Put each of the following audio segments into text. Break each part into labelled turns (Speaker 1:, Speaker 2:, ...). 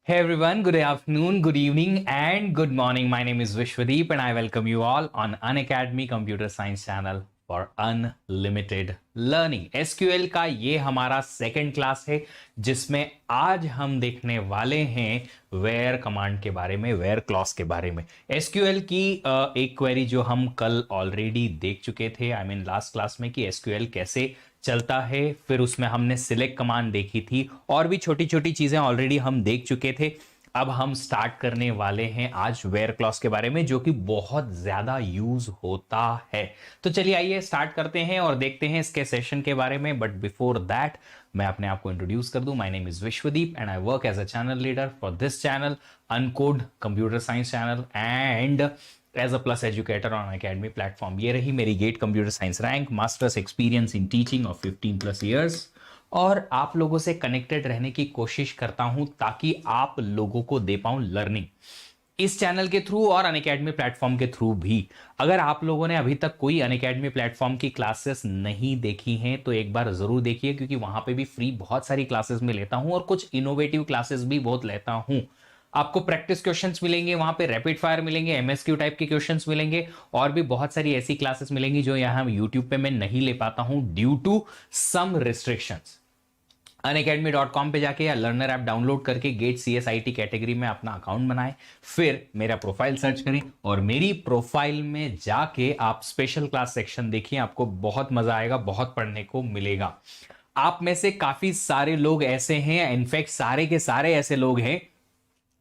Speaker 1: Hey everyone, good afternoon, good evening, and good morning. My name is Vishwadeep, and I welcome you all on Unacademy Computer Science channel for Unlimited Learning. SQL का ये हमारा second class है जिसमें आज हम देखने वाले हैं वेयर कमांड के बारे में, वेयर क्लॉज के बारे में। SQL की एक क्वेरी जो हम कल ऑलरेडी देख चुके थे, आई मीन लास्ट क्लास में, कि SQL कैसे चलता है। फिर उसमें हमने सिलेक्ट कमांड देखी थी और भी छोटी छोटी चीजें ऑलरेडी हम देख चुके थे। अब हम स्टार्ट करने वाले हैं आज वेयर क्लॉज के बारे में, जो कि बहुत ज्यादा यूज होता है। तो चलिए आइए स्टार्ट करते हैं और देखते हैं इसके सेशन के बारे में। बट बिफोर दैट मैं अपने आप को इंट्रोड्यूस कर दूं। My name is Vishwadeep and I work as a channel leader for this channel, uncode computer science channel, and as a plus educator on academy platform. ये रही मेरी GATE computer science rank, masters experience in teaching of 15 plus years. और आप लोगों से connected रहने की कोशिश करता हूं ताकि आप लोगों को दे पाऊं लर्निंग इस चैनल के थ्रू और अनअकैडमी प्लेटफॉर्म के थ्रू भी। अगर आप लोगों ने अभी तक कोई अनअकैडमी प्लेटफॉर्म की क्लासेस नहीं देखी हैं तो एक बार जरूर देखिए, क्योंकि वहां पे भी फ्री बहुत सारी क्लासेस में लेता हूं और कुछ इनोवेटिव क्लासेस भी बहुत लेता हूं। आपको प्रैक्टिस क्वेश्चंस मिलेंगे, वहां पे रैपिड फायर मिलेंगे, एमएसक्यू टाइप के क्वेश्चंस मिलेंगे, और भी बहुत सारी ऐसी क्लासेस मिलेंगी जो यहां यूट्यूब पे मैं नहीं ले पाता हूं due to some restrictions. unacademy.com पे जाके या लर्नर ऐप डाउनलोड करके गेट CSIT कैटेगरी में अपना अकाउंट बनाएं, फिर मेरा प्रोफाइल सर्च करें और मेरी प्रोफाइल में जाके आप स्पेशल क्लास सेक्शन देखिए। आपको बहुत मजा आएगा, बहुत पढ़ने को मिलेगा। आप में से काफी सारे लोग ऐसे हैं, इनफैक्ट सारे के सारे ऐसे लोग हैं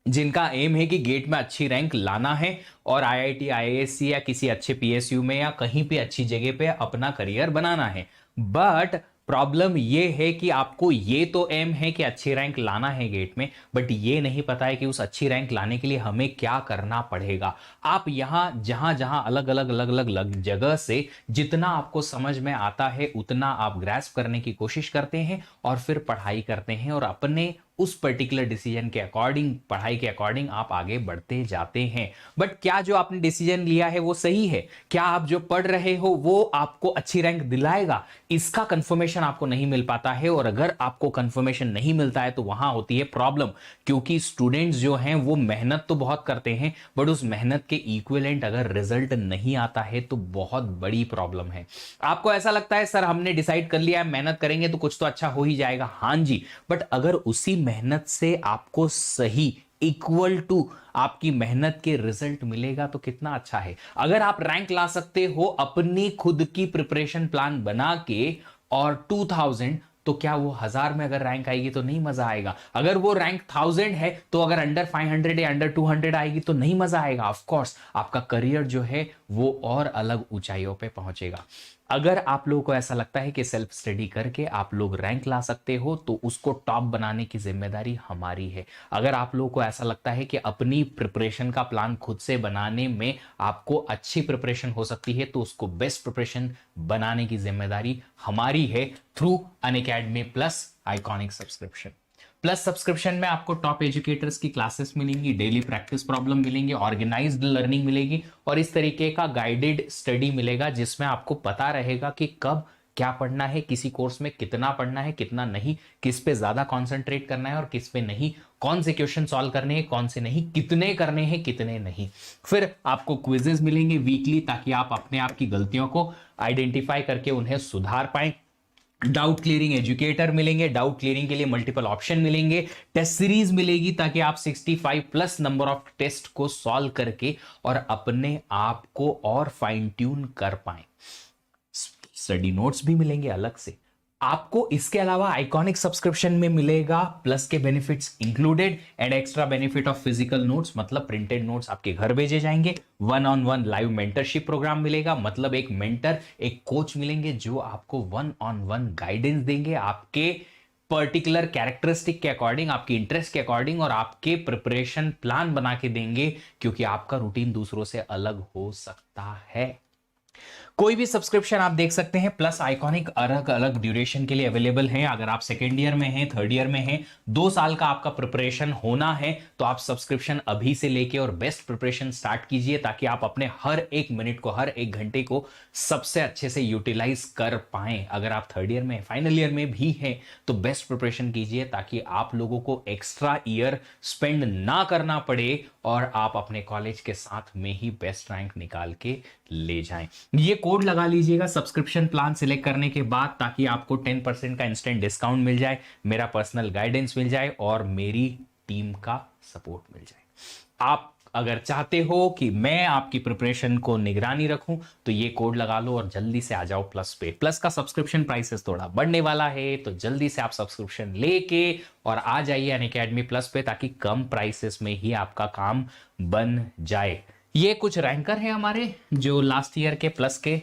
Speaker 1: जिनका एम है कि गेट में अच्छी रैंक लाना है और IIT IISc या किसी अच्छे PSU में या कहीं पे अच्छी जगह पे अपना करियर बनाना है। बट प्रॉब्लम ये है कि आपको ये तो एम है कि अच्छी रैंक लाना है गेट में, बट ये नहीं पता है कि उस अच्छी रैंक लाने के लिए हमें क्या करना पड़ेगा। आप यहां जहां जहां अलग अलग जगह से जितना आपको समझ में आता है उतना आप ग्रैस्प करने की कोशिश करते हैं और फिर पढ़ाई करते हैं और अपने उस पर्टिकुलर डिसीजन के अकॉर्डिंग, पढ़ाई के अकॉर्डिंग आप आगे बढ़ते जाते हैं। बट क्या जो आपने डिसीजन लिया है वो सही है? क्या आप जो पढ़ रहे हो वो आपको अच्छी रैंक दिलाएगा? इसका कंफर्मेशन आपको नहीं मिल पाता है, और अगर आपको कंफर्मेशन नहीं मिलता है तो वहां होती है प्रॉब्लम। क्योंकि स्टूडेंट्स जो हैं वो मेहनत तो बहुत करते हैं, बट उस मेहनत के इक्विवेलेंट अगर रिजल्ट नहीं आता है तो बहुत बड़ी प्रॉब्लम है। आपको ऐसा लगता है सर हमने डिसाइड कर लिया है, मेहनत करेंगे तो कुछ तो अच्छा हो ही जाएगा। हां जी, बट अगर उसी मेहनत से आपको सही इक्वल टू आपकी मेहनत के रिजल्ट मिलेगा तो कितना अच्छा है। अगर आप रैंक ला सकते हो अपनी खुद की प्रिपरेशन प्लान बना के और 2000, तो क्या वो 1000 में अगर रैंक आएगी तो नहीं मजा आएगा? अगर वो रैंक 1000 है तो अगर अंडर 500 या अंडर 200 आएगी तो नहीं मजा आएगा। ऑफ कोर्स आपका करियर जो है वो और अलग ऊंचाइयों पे पहुंचेगा। अगर आप लोगों को ऐसा लगता है कि सेल्फ स्टडी करके आप लोग रैंक ला सकते हो तो उसको टॉप बनाने की जिम्मेदारी हमारी है। अगर आप लोगों को ऐसा लगता है कि अपनी प्रिपरेशन का प्लान खुद से बनाने में आपको अच्छी प्रिपरेशन हो सकती है तो उसको बेस्ट प्रिपरेशन बनाने की जिम्मेदारी हमारी है through Unacademy plus iconic subscription. Plus subscription में आपको टॉप एजुकेटर्स की क्लासेस मिलेंगी, डेली प्रैक्टिस प्रॉब्लम मिलेंगे, ऑर्गेनाइज्ड लर्निंग मिलेगी और इस तरीके का गाइडेड स्टडी मिलेगा जिसमें आपको पता रहेगा कि कब क्या पढ़ना है, किसी कोर्स में कितना पढ़ना है, कितना नहीं, किस पे ज्यादा कंसंट्रेट करना है और किस पे नहीं, कौन से क्वेश्चन सॉल्व करने हैं, कौन से नहीं, कितने करने हैं, कितने नहीं। फिर आपको क्विजेस मिलेंगे वीकली ताकि आप अपने आप की गलतियों को आइडेंटिफाई करके उन्हें सुधार पाएं। डाउट क्लियरिंग एजुकेटर मिलेंगे, डाउट क्लियरिंग के लिए मल्टीपल ऑप्शन मिलेंगे, टेस्ट सीरीज मिलेगी ताकि आप 65 प्लस नंबर ऑफ टेस्ट को सॉल्व करके और अपने आप को और फाइन ट्यून कर पाए। स्टडी नोट्स भी मिलेंगे अलग से आपको। इसके अलावा आइकॉनिक सब्सक्रिप्शन में मिलेगा प्लस के benefits included and extra benefit of physical notes, मतलब प्रिंटेड नोट्स आपके घर भेजे जाएंगे। 1-on-1 लाइव मेंटरशिप प्रोग्राम मिलेगा, मतलब एक मेंटर, एक कोच मिलेंगे जो आपको 1-on-1 गाइडेंस देंगे आपके पर्टिकुलर कैरेक्टरिस्टिक के अकॉर्डिंग, आपकी इंटरेस्ट के अकॉर्डिंग, और आपके प्रिपरेशन प्लान बना के देंगे, क्योंकि आपका रूटीन दूसरों से अलग हो सकता है। कोई भी सब्सक्रिप्शन आप देख सकते हैं, प्लस आइकॉनिक अलग अलग ड्यूरेशन के लिए अवेलेबल है। अगर आप सेकेंड ईयर में हैं, थर्ड ईयर में हैं, 2 साल का आपका प्रिपरेशन होना है, तो आप सब्सक्रिप्शन अभी से लेके और बेस्ट प्रिपरेशन स्टार्ट कीजिए, ताकि आप अपने हर एक मिनट को, हर एक घंटे को सबसे अच्छे से यूटिलाइज कर पाएं। अगर आप थर्ड ईयर में, फाइनल ईयर में भी हैं, तो बेस्ट प्रिपरेशन कीजिए, ताकि आप लोगों को एक्स्ट्रा ईयर स्पेंड ना करना पड़े और आप अपने कॉलेज के साथ में ही बेस्ट रैंक निकाल के ले जाएं। ये कोड लगा लीजिएगा सब्सक्रिप्शन प्लान सिलेक्ट करने के बाद, ताकि आपको 10% का इंस्टेंट डिस्काउंट मिल जाए, मेरा पर्सनल गाइडेंस मिल जाए और मेरी टीम का सपोर्ट मिल जाए। आप अगर चाहते हो कि मैं आपकी प्रिपरेशन को निगरानी रखूं, तो ये कोड लगा लो और जल्दी से आ जाओ प्लस पे। प्लस का सब्सक्रिप्शन प्राइसेस थोड़ा बढ़ने वाला है, तो जल्दी से आप सब्सक्रिप्शन लेके और आ जाइए अनअकैडमी प्लस पे, ताकि कम प्राइसेस में ही आपका काम बन जाए। ये कुछ रैंकर हैं हमारे जो लास्ट ईयर के प्लस के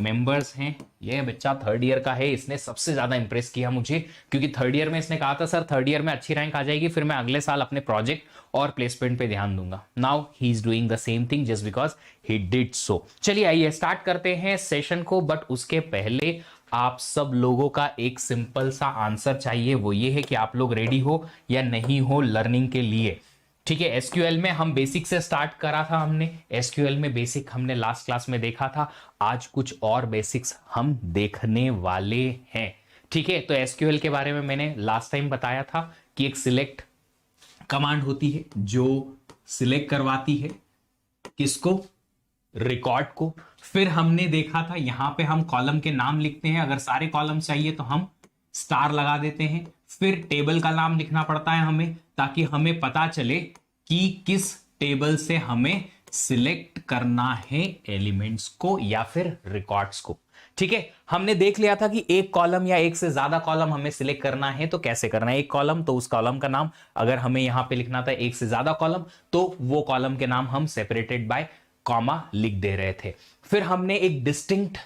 Speaker 1: मेंबर्स हैं। ये बच्चा थर्ड ईयर का है, इसने सबसे ज्यादा इंप्रेस किया मुझे, क्योंकि थर्ड ईयर में इसने कहा था सर थर्ड ईयर में अच्छी रैंक आ जाएगी, फिर मैं अगले साल अपने प्रोजेक्ट और प्लेसमेंट पे ध्यान दूंगा। Now he is doing the same thing just because he did so. चलिए आइए स्टार्ट करते हैं सेशन को, बट उसके पहले आप सब लोगों का एक सिंपल सा आंसर चाहिए। वो ये है कि आप लोग रेडी हो या नहीं हो लर्निंग के लिए। ठीक है, एसक्यूएल में हम बेसिक से स्टार्ट करा था हमने, एसक्यूएल में बेसिक हमने लास्ट क्लास में देखा था। आज कुछ और बेसिक्स हम देखने वाले हैं। ठीक है, तो एसक्यूएल के बारे में मैंने लास्ट टाइम बताया था कि एक सिलेक्ट कमांड होती है जो सिलेक्ट करवाती है किसको, रिकॉर्ड को। फिर हमने देखा था यहां पे हम कॉलम के नाम लिखते हैं, अगर सारे कॉलम चाहिए तो हम स्टार लगा देते हैं। फिर टेबल का नाम लिखना पड़ता है हमें, ताकि हमें पता चले कि किस टेबल से हमें सिलेक्ट करना है एलिमेंट्स को या फिर रिकॉर्ड्स को। ठीक है, हमने देख लिया था कि एक कॉलम या एक से ज्यादा कॉलम हमें सिलेक्ट करना है तो कैसे करना है। एक कॉलम तो उस कॉलम का नाम, अगर हमें यहां पे लिखना था एक से ज्यादा कॉलम, तो वो कॉलम के नाम हम सेपरेटेड बाय कॉमा लिख दे रहे थे। फिर हमने एक डिस्टिंक्ट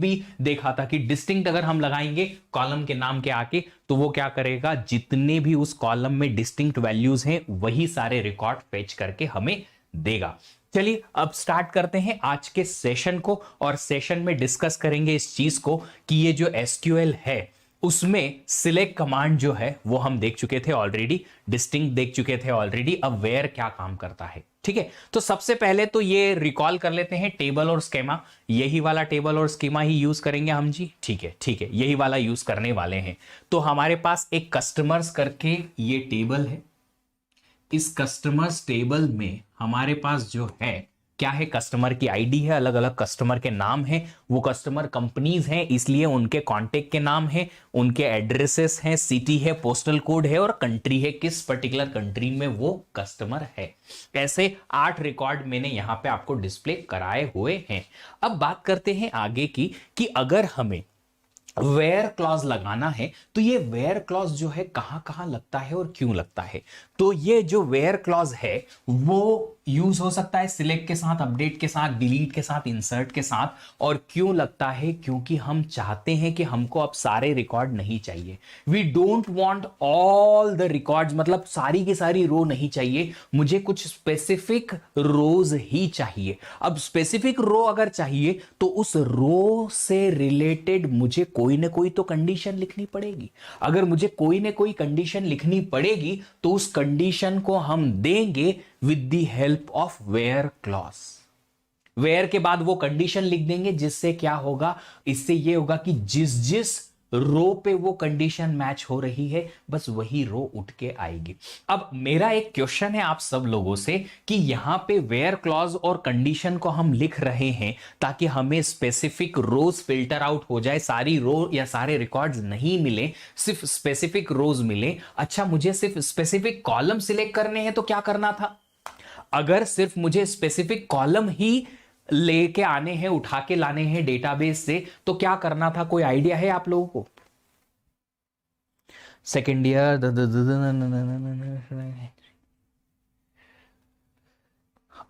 Speaker 1: भी देखा था कि डिस्टिंक्ट अगर हम लगाएंगे कॉलम के नाम के आके, तो वो क्या करेगा, जितने भी उस कॉलम में डिस्टिंक्ट वैल्यूज हैं वही सारे रिकॉर्ड फेच करके हमें देगा। चलिए अब स्टार्ट करते हैं आज के सेशन को, और सेशन में डिस्कस करेंगे इस चीज को कि ये जो एसक्यूएल है उसमें सिलेक्ट कमांड जो है वो हम देख चुके थे ऑलरेडी, डिस्टिंक्ट देख चुके थे ऑलरेडी। अब वेयर क्या काम करता है। ठीक है, तो सबसे पहले तो ये रिकॉल कर लेते हैं टेबल और स्कीमा। यही वाला टेबल और स्कीमा ही यूज करेंगे हम जी। ठीक है, यही वाला यूज करने वाले हैं। तो हमारे पास एक कस्टमर्स करके ये टेबल है। इस कस्टमर्स टेबल में हमारे पास जो है क्या है, कस्टमर की आईडी है, अलग अलग कस्टमर के नाम हैं, वो कस्टमर कंपनीज हैं इसलिए उनके कांटेक्ट के नाम हैं, उनके एड्रेसेस हैं, सिटी है, पोस्टल कोड है और कंट्री है, किस पर्टिकुलर कंट्री में वो कस्टमर है। ऐसे 8 रिकॉर्ड मैंने यहां पे आपको डिस्प्ले कराए हुए हैं। अब बात करते हैं आगे की कि अगर हमें वेयर क्लॉज लगाना है तो ये वेयर क्लॉज जो है कहां कहां लगता है और क्यों लगता है। तो ये जो वेयर क्लॉज है वो यूज हो सकता है सिलेक्ट के साथ, अपडेट के साथ, डिलीट के साथ, इंसर्ट के साथ। और क्यों लगता है, क्योंकि हम चाहते हैं कि हमको अब सारे रिकॉर्ड नहीं चाहिए। We don't want all the records, मतलब सारी की सारी रो नहीं चाहिए, मुझे कुछ स्पेसिफिक रोज ही चाहिए। अब स्पेसिफिक रो अगर चाहिए तो उस रो से रिलेटेड मुझे कोई ना कोई तो कंडीशन लिखनी पड़ेगी। अगर मुझे कोई ना कोई कंडीशन लिखनी पड़ेगी तो उस कंडीशन को हम देंगे with the help of where clause. Where के बाद वो कंडीशन लिख देंगे, जिससे क्या होगा, इससे ये होगा कि जिस जिस रो पे वो कंडीशन मैच हो रही है बस वही रो उठ के आएगी। अब मेरा एक क्वेश्चन है आप सब लोगों से कि यहां पे वेयर क्लॉज और कंडीशन को हम लिख रहे हैं ताकि हमें स्पेसिफिक रोज फिल्टर आउट हो जाए, सारी रो या सारे रिकॉर्ड्स नहीं मिले, सिर्फ स्पेसिफिक रोज मिले। अच्छा, मुझे सिर्फ स्पेसिफिक कॉलम सिलेक्ट करने हैं तो क्या करना था, अगर सिर्फ मुझे स्पेसिफिक कॉलम ही लेके आने हैं, उठा के लाने हैं डेटाबेस से, तो क्या करना था, कोई आइडिया है आप लोगों को। सेकेंड ईयर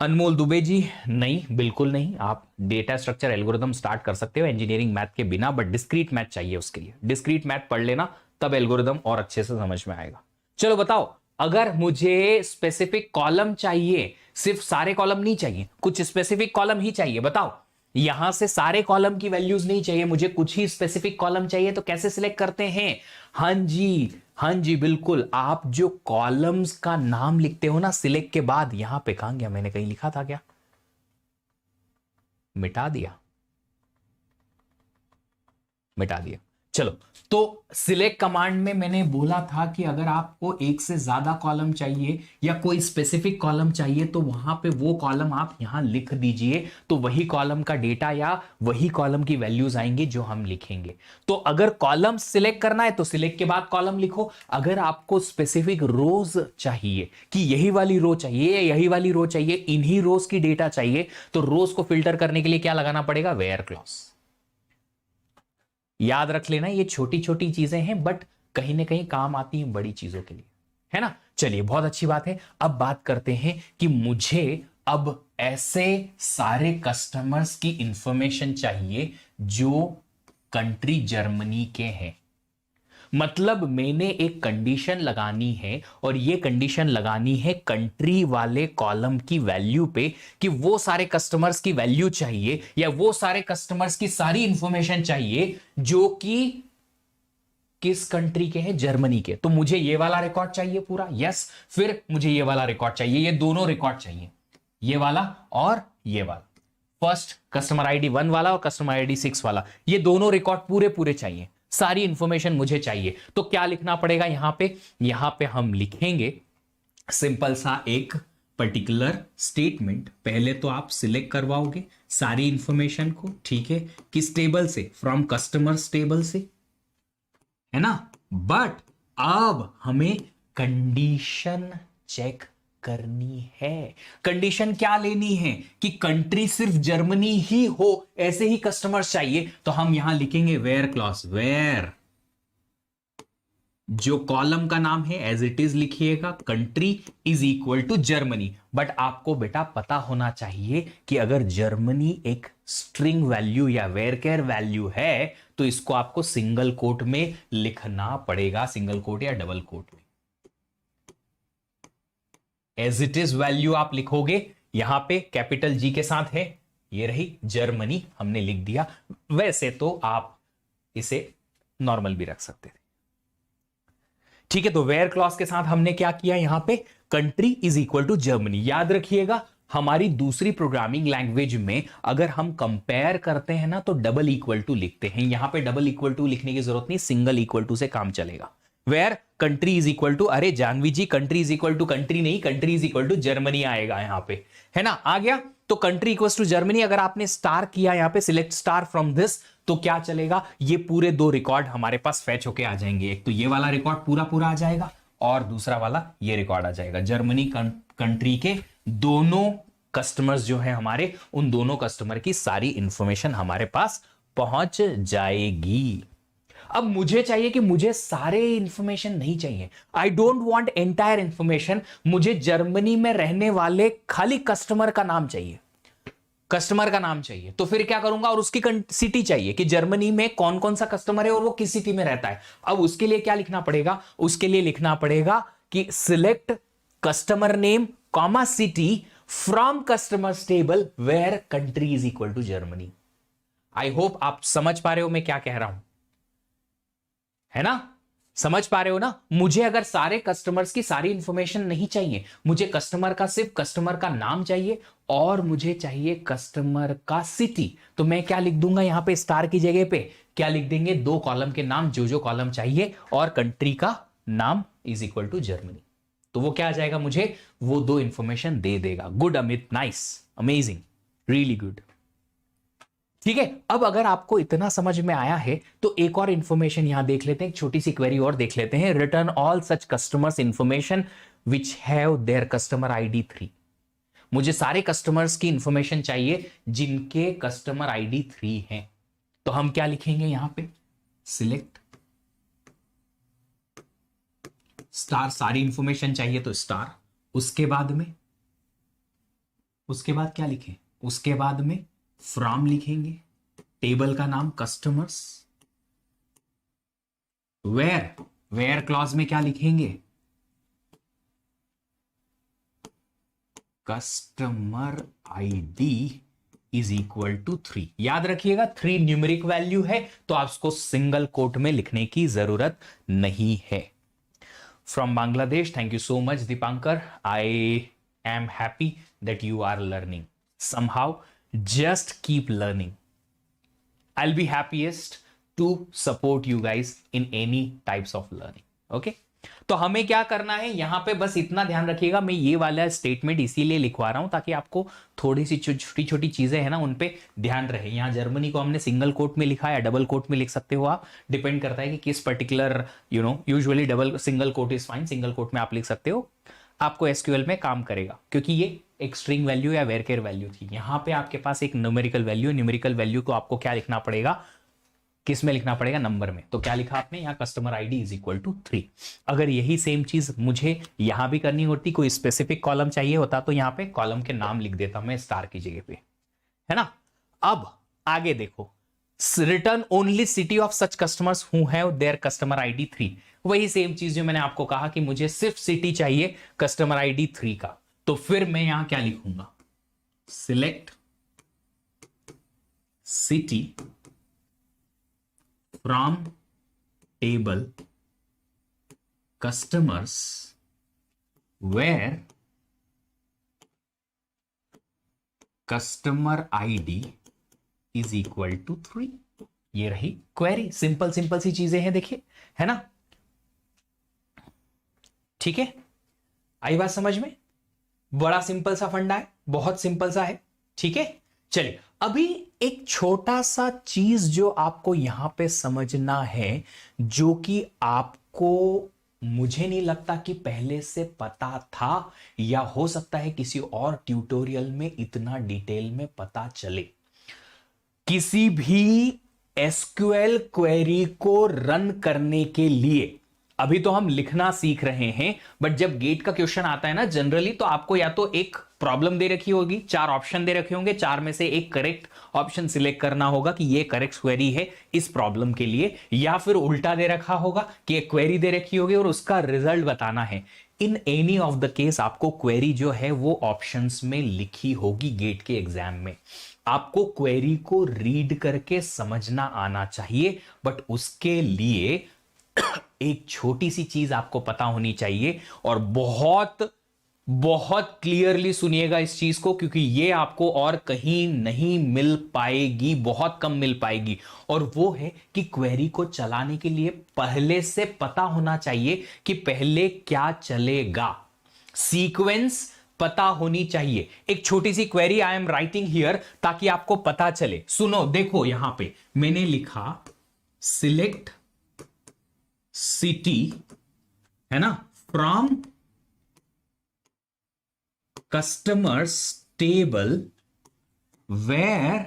Speaker 1: अनमोल दुबे जी, नहीं बिल्कुल नहीं। आप डेटा स्ट्रक्चर एल्गोरिथम स्टार्ट कर सकते हो इंजीनियरिंग मैथ के बिना, बट डिस्क्रीट मैथ चाहिए उसके लिए। डिस्क्रीट मैथ पढ़ लेना, तब एल्गोरिथम और अच्छे से समझ में आएगा। चलो बताओ, अगर मुझे स्पेसिफिक कॉलम चाहिए, सिर्फ सारे कॉलम नहीं चाहिए, कुछ स्पेसिफिक कॉलम ही चाहिए, बताओ यहां से सारे कॉलम की वैल्यूज नहीं चाहिए, मुझे कुछ ही स्पेसिफिक कॉलम चाहिए, तो कैसे सिलेक्ट करते हैं? हाँ जी बिल्कुल, आप जो कॉलम्स का नाम लिखते हो ना सिलेक्ट के बाद, यहां पे कहां गया, मैंने कहीं लिखा था क्या? मिटा दिया, मिटा दिया। चलो, तो सिलेक्ट कमांड में मैंने बोला था कि अगर आपको एक से ज्यादा कॉलम चाहिए या कोई स्पेसिफिक कॉलम चाहिए तो वहां पे वो कॉलम आप यहां लिख दीजिए, तो वही कॉलम का डेटा या वही कॉलम की वैल्यूज आएंगे जो हम लिखेंगे। तो अगर कॉलम सिलेक्ट करना है तो सिलेक्ट के बाद कॉलम लिखो। अगर आपको स्पेसिफिक रोज चाहिए कि यही वाली रो चाहिए, यही वाली रो चाहिए, इन्हीं रोज की डेटा चाहिए, तो रोज को फिल्टर करने के लिए क्या लगाना पड़ेगा? Where clause. याद रख लेना, ये छोटी छोटी चीजें हैं बट कहीं ना कहीं काम आती हैं बड़ी चीजों के लिए, है ना। चलिए, बहुत अच्छी बात है। अब बात करते हैं कि मुझे अब ऐसे सारे कस्टमर्स की इंफॉर्मेशन चाहिए जो कंट्री जर्मनी के हैं। मतलब मैंने एक कंडीशन लगानी है और ये कंडीशन लगानी है कंट्री वाले कॉलम की वैल्यू पे, कि वो सारे कस्टमर्स की वैल्यू चाहिए या वो सारे कस्टमर्स की सारी इंफॉर्मेशन चाहिए जो कि किस कंट्री के हैं? जर्मनी के। तो मुझे ये वाला रिकॉर्ड चाहिए पूरा, यस। फिर मुझे ये वाला रिकॉर्ड चाहिए, ये दोनों रिकॉर्ड चाहिए, ये वाला और ये वाला। फर्स्ट कस्टमर आईडी 1 वाला और कस्टमर आईडी 6 वाला, ये दोनों रिकॉर्ड पूरे पूरे चाहिए, सारी इंफॉर्मेशन मुझे चाहिए। तो क्या लिखना पड़ेगा यहां पे? यहां पे हम लिखेंगे सिंपल सा एक पर्टिकुलर स्टेटमेंट। पहले तो आप सिलेक्ट करवाओगे सारी इंफॉर्मेशन को, ठीक है, किस टेबल से? फ्रॉम कस्टमर्स टेबल से, है ना। बट अब हमें कंडीशन चेक करनी है। कंडीशन क्या लेनी है? कि कंट्री सिर्फ जर्मनी ही हो, ऐसे ही कस्टमर्स चाहिए। तो हम यहां लिखेंगे वेयर क्लॉज, वेयर जो कॉलम का नाम है एज इट इज लिखिएगा, country is equal to Germany. But आपको बेटा पता होना चाहिए कि अगर जर्मनी एक स्ट्रिंग वैल्यू या वेरकेयर वैल्यू है तो इसको आपको सिंगल कोट में लिखना पड़ेगा, सिंगल कोट या डबल कोट में। एज इट इज वैल्यू आप लिखोगे, यहां पे कैपिटल जी के साथ है, ये रही जर्मनी, हमने लिख दिया। वैसे तो आप इसे नॉर्मल भी रख सकते थे, ठीक है। तो वेयर क्लॉज के साथ हमने क्या किया? यहां पे country is equal to Germany. याद रखिएगा, हमारी दूसरी प्रोग्रामिंग लैंग्वेज में अगर हम कंपेयर करते हैं ना तो डबल इक्वल टू लिखते हैं। यहां पे डबल इक्वल टू लिखने की जरूरत नहीं, सिंगल इक्वल टू से काम चलेगा। Where country is equal to, अरे Janvi ji country is equal to country नहीं, country is equal to Germany आएगा यहां पे, है ना। आ गया। तो कंट्री इक्वल टू जर्मनी, अगर आपने स्टार किया यहां पे सिलेक्ट स्टार फ्रॉम दिस, तो क्या चलेगा? ये पूरे दो रिकॉर्ड हमारे पास फैच होके आ जाएंगे। एक तो ये वाला रिकॉर्ड पूरा पूरा आ जाएगा और दूसरा वाला ये रिकॉर्ड आ जाएगा। जर्मनी कंट्री के दोनों कस्टमर्स जो है हमारे, उन दोनों कस्टमर की सारी इंफॉर्मेशन हमारे पास पहुंच जाएगी। अब मुझे चाहिए कि मुझे सारे इंफॉर्मेशन नहीं चाहिए, I don't want entire information. मुझे जर्मनी में रहने वाले खाली कस्टमर का नाम चाहिए, कस्टमर का नाम चाहिए। तो फिर क्या करूंगा? और उसकी सिटी चाहिए कि जर्मनी में कौन कौन सा कस्टमर है और वो किस सिटी में रहता है। अब उसके लिए क्या लिखना पड़ेगा? उसके लिए लिखना पड़ेगा कि select customer name comma city from customers table where country is equal to Germany. I hope आप समझ पा रहे हो मैं क्या कह रहा हूं, है ना। समझ पा रहे हो ना। मुझे अगर सारे कस्टमर्स की सारी इंफॉर्मेशन नहीं चाहिए, मुझे कस्टमर का सिर्फ कस्टमर का नाम चाहिए और मुझे चाहिए कस्टमर का सिटी। तो मैं क्या लिख दूंगा यहां पे? स्टार की जगह पे क्या लिख देंगे? दो कॉलम के नाम, जो जो कॉलम चाहिए, और कंट्री का नाम इज इक्वल टू जर्मनी। तो वो क्या आ जाएगा? मुझे वो दो इंफॉर्मेशन दे देगा। Good Amit, nice, amazing, really good. ठीक है। अब अगर आपको इतना समझ में आया है तो एक और इंफॉर्मेशन यहां देख लेते हैं, एक छोटी सी क्वेरी और देख लेते हैं। Return all such customers information which have their customer ID 3। मुझे सारे कस्टमर्स की इंफॉर्मेशन चाहिए जिनके कस्टमर आईडी 3 हैं। तो हम क्या लिखेंगे यहां पे? सिलेक्ट स्टार, सारी इंफॉर्मेशन चाहिए तो स्टार। उसके बाद क्या लिखें? उसके बाद में फ्रॉम लिखेंगे, टेबल का नाम कस्टमर्स। वेयर क्लॉज में क्या लिखेंगे? Customer ID is equal to 3। याद रखिएगा 3 न्यूमेरिक वैल्यू है तो आपको सिंगल कोट में लिखने की जरूरत नहीं है। From Bangladesh, thank you so much Dipankar. I am happy that you are learning somehow, just keep learning. I'll be happiest to support you guys in any types of learning. Okay? तो हमें क्या करना है यहां पे, बस इतना ध्यान रखिएगा, मैं ये वाला स्टेटमेंट इसीलिए लिखवा रहा हूं ताकि आपको थोड़ी सी छोटी छोटी चीजें हैं ना उन पे ध्यान रहे। यहां जर्मनी को हमने सिंगल कोट में लिखा है, डबल कोट में लिख सकते हो आप, डिपेंड करता है कि किस particular usually double single quote is fine, single quote में आप लिख सकते हो, आपको एसक्यूएल में काम करेगा क्योंकि ये एक स्ट्रिंग वैल्यू या वेरकेर वैल्यू थी। यहां पे आपके पास एक न्यूमेरिकल वैल्यू, न्यूमेरिकल वैल्यू को आपको क्या लिखना पड़ेगा, किस में लिखना पड़ेगा, नंबर में। तो क्या लिखा आपने यहाँ, customer ID is equal to 3। अगर यही सेम चीज मुझे यहां भी करनी होती, कोई स्पेसिफिक कॉलम चाहिए होता तो यहां पे कॉलम के नाम लिख देता मैं स्टार की जगह पे, है ना। अब आगे देखो, return only city of such customers who have their customer ID 3। वही सेम चीज जो मैंने आपको कहा कि मुझे सिर्फ सिटी चाहिए कस्टमर आईडी 3 का, तो फिर मैं यहां क्या लिखूंगा, select city from table customers where customer ID is equal to 3। ये रही क्वेरी, सिंपल सिंपल सी चीजें हैं, देखिए, है ना। ठीक है, आई बात समझ में, बड़ा सिंपल सा फंडा है, बहुत सिंपल सा है। ठीक है, चलिए अभी एक छोटा सा चीज जो आपको यहां पे समझना है, जो कि आपको मुझे नहीं लगता कि पहले से पता था, या हो सकता है किसी और ट्यूटोरियल में इतना डिटेल में पता चले। किसी भी एसक्यूएल क्वेरी को रन करने के लिए, अभी तो हम लिखना सीख रहे हैं, बट जब गेट का क्वेश्चन आता है ना जनरली, तो आपको या तो एक प्रॉब्लम दे रखी होगी, 4 ऑप्शन दे रखे होंगे, 4 में से एक करेक्ट ऑप्शन सिलेक्ट करना होगा कि ये करेक्ट क्वेरी है इस प्रॉब्लम के लिए, या फिर उल्टा दे रखा होगा कि एक क्वेरी दे रखी होगी और उसका रिजल्ट बताना है। In any of the case आपको क्वेरी जो है वो ऑप्शंस में लिखी होगी गेट के एग्जाम में। आपको क्वेरी को रीड करके समझना आना चाहिए, बट उसके लिए एक छोटी सी चीज आपको पता होनी चाहिए, और बहुत बहुत क्लियरली सुनिएगा इस चीज को, क्योंकि ये आपको और कहीं नहीं मिल पाएगी, बहुत कम मिल पाएगी। और वो है कि क्वेरी को चलाने के लिए पहले से पता होना चाहिए कि पहले क्या चलेगा, सीक्वेंस पता होनी चाहिए। एक छोटी सी query I am writing here ताकि आपको पता चले। सुनो, देखो यहां पे मैंने लिखा सिलेक्ट सिटी, है ना, from customers table where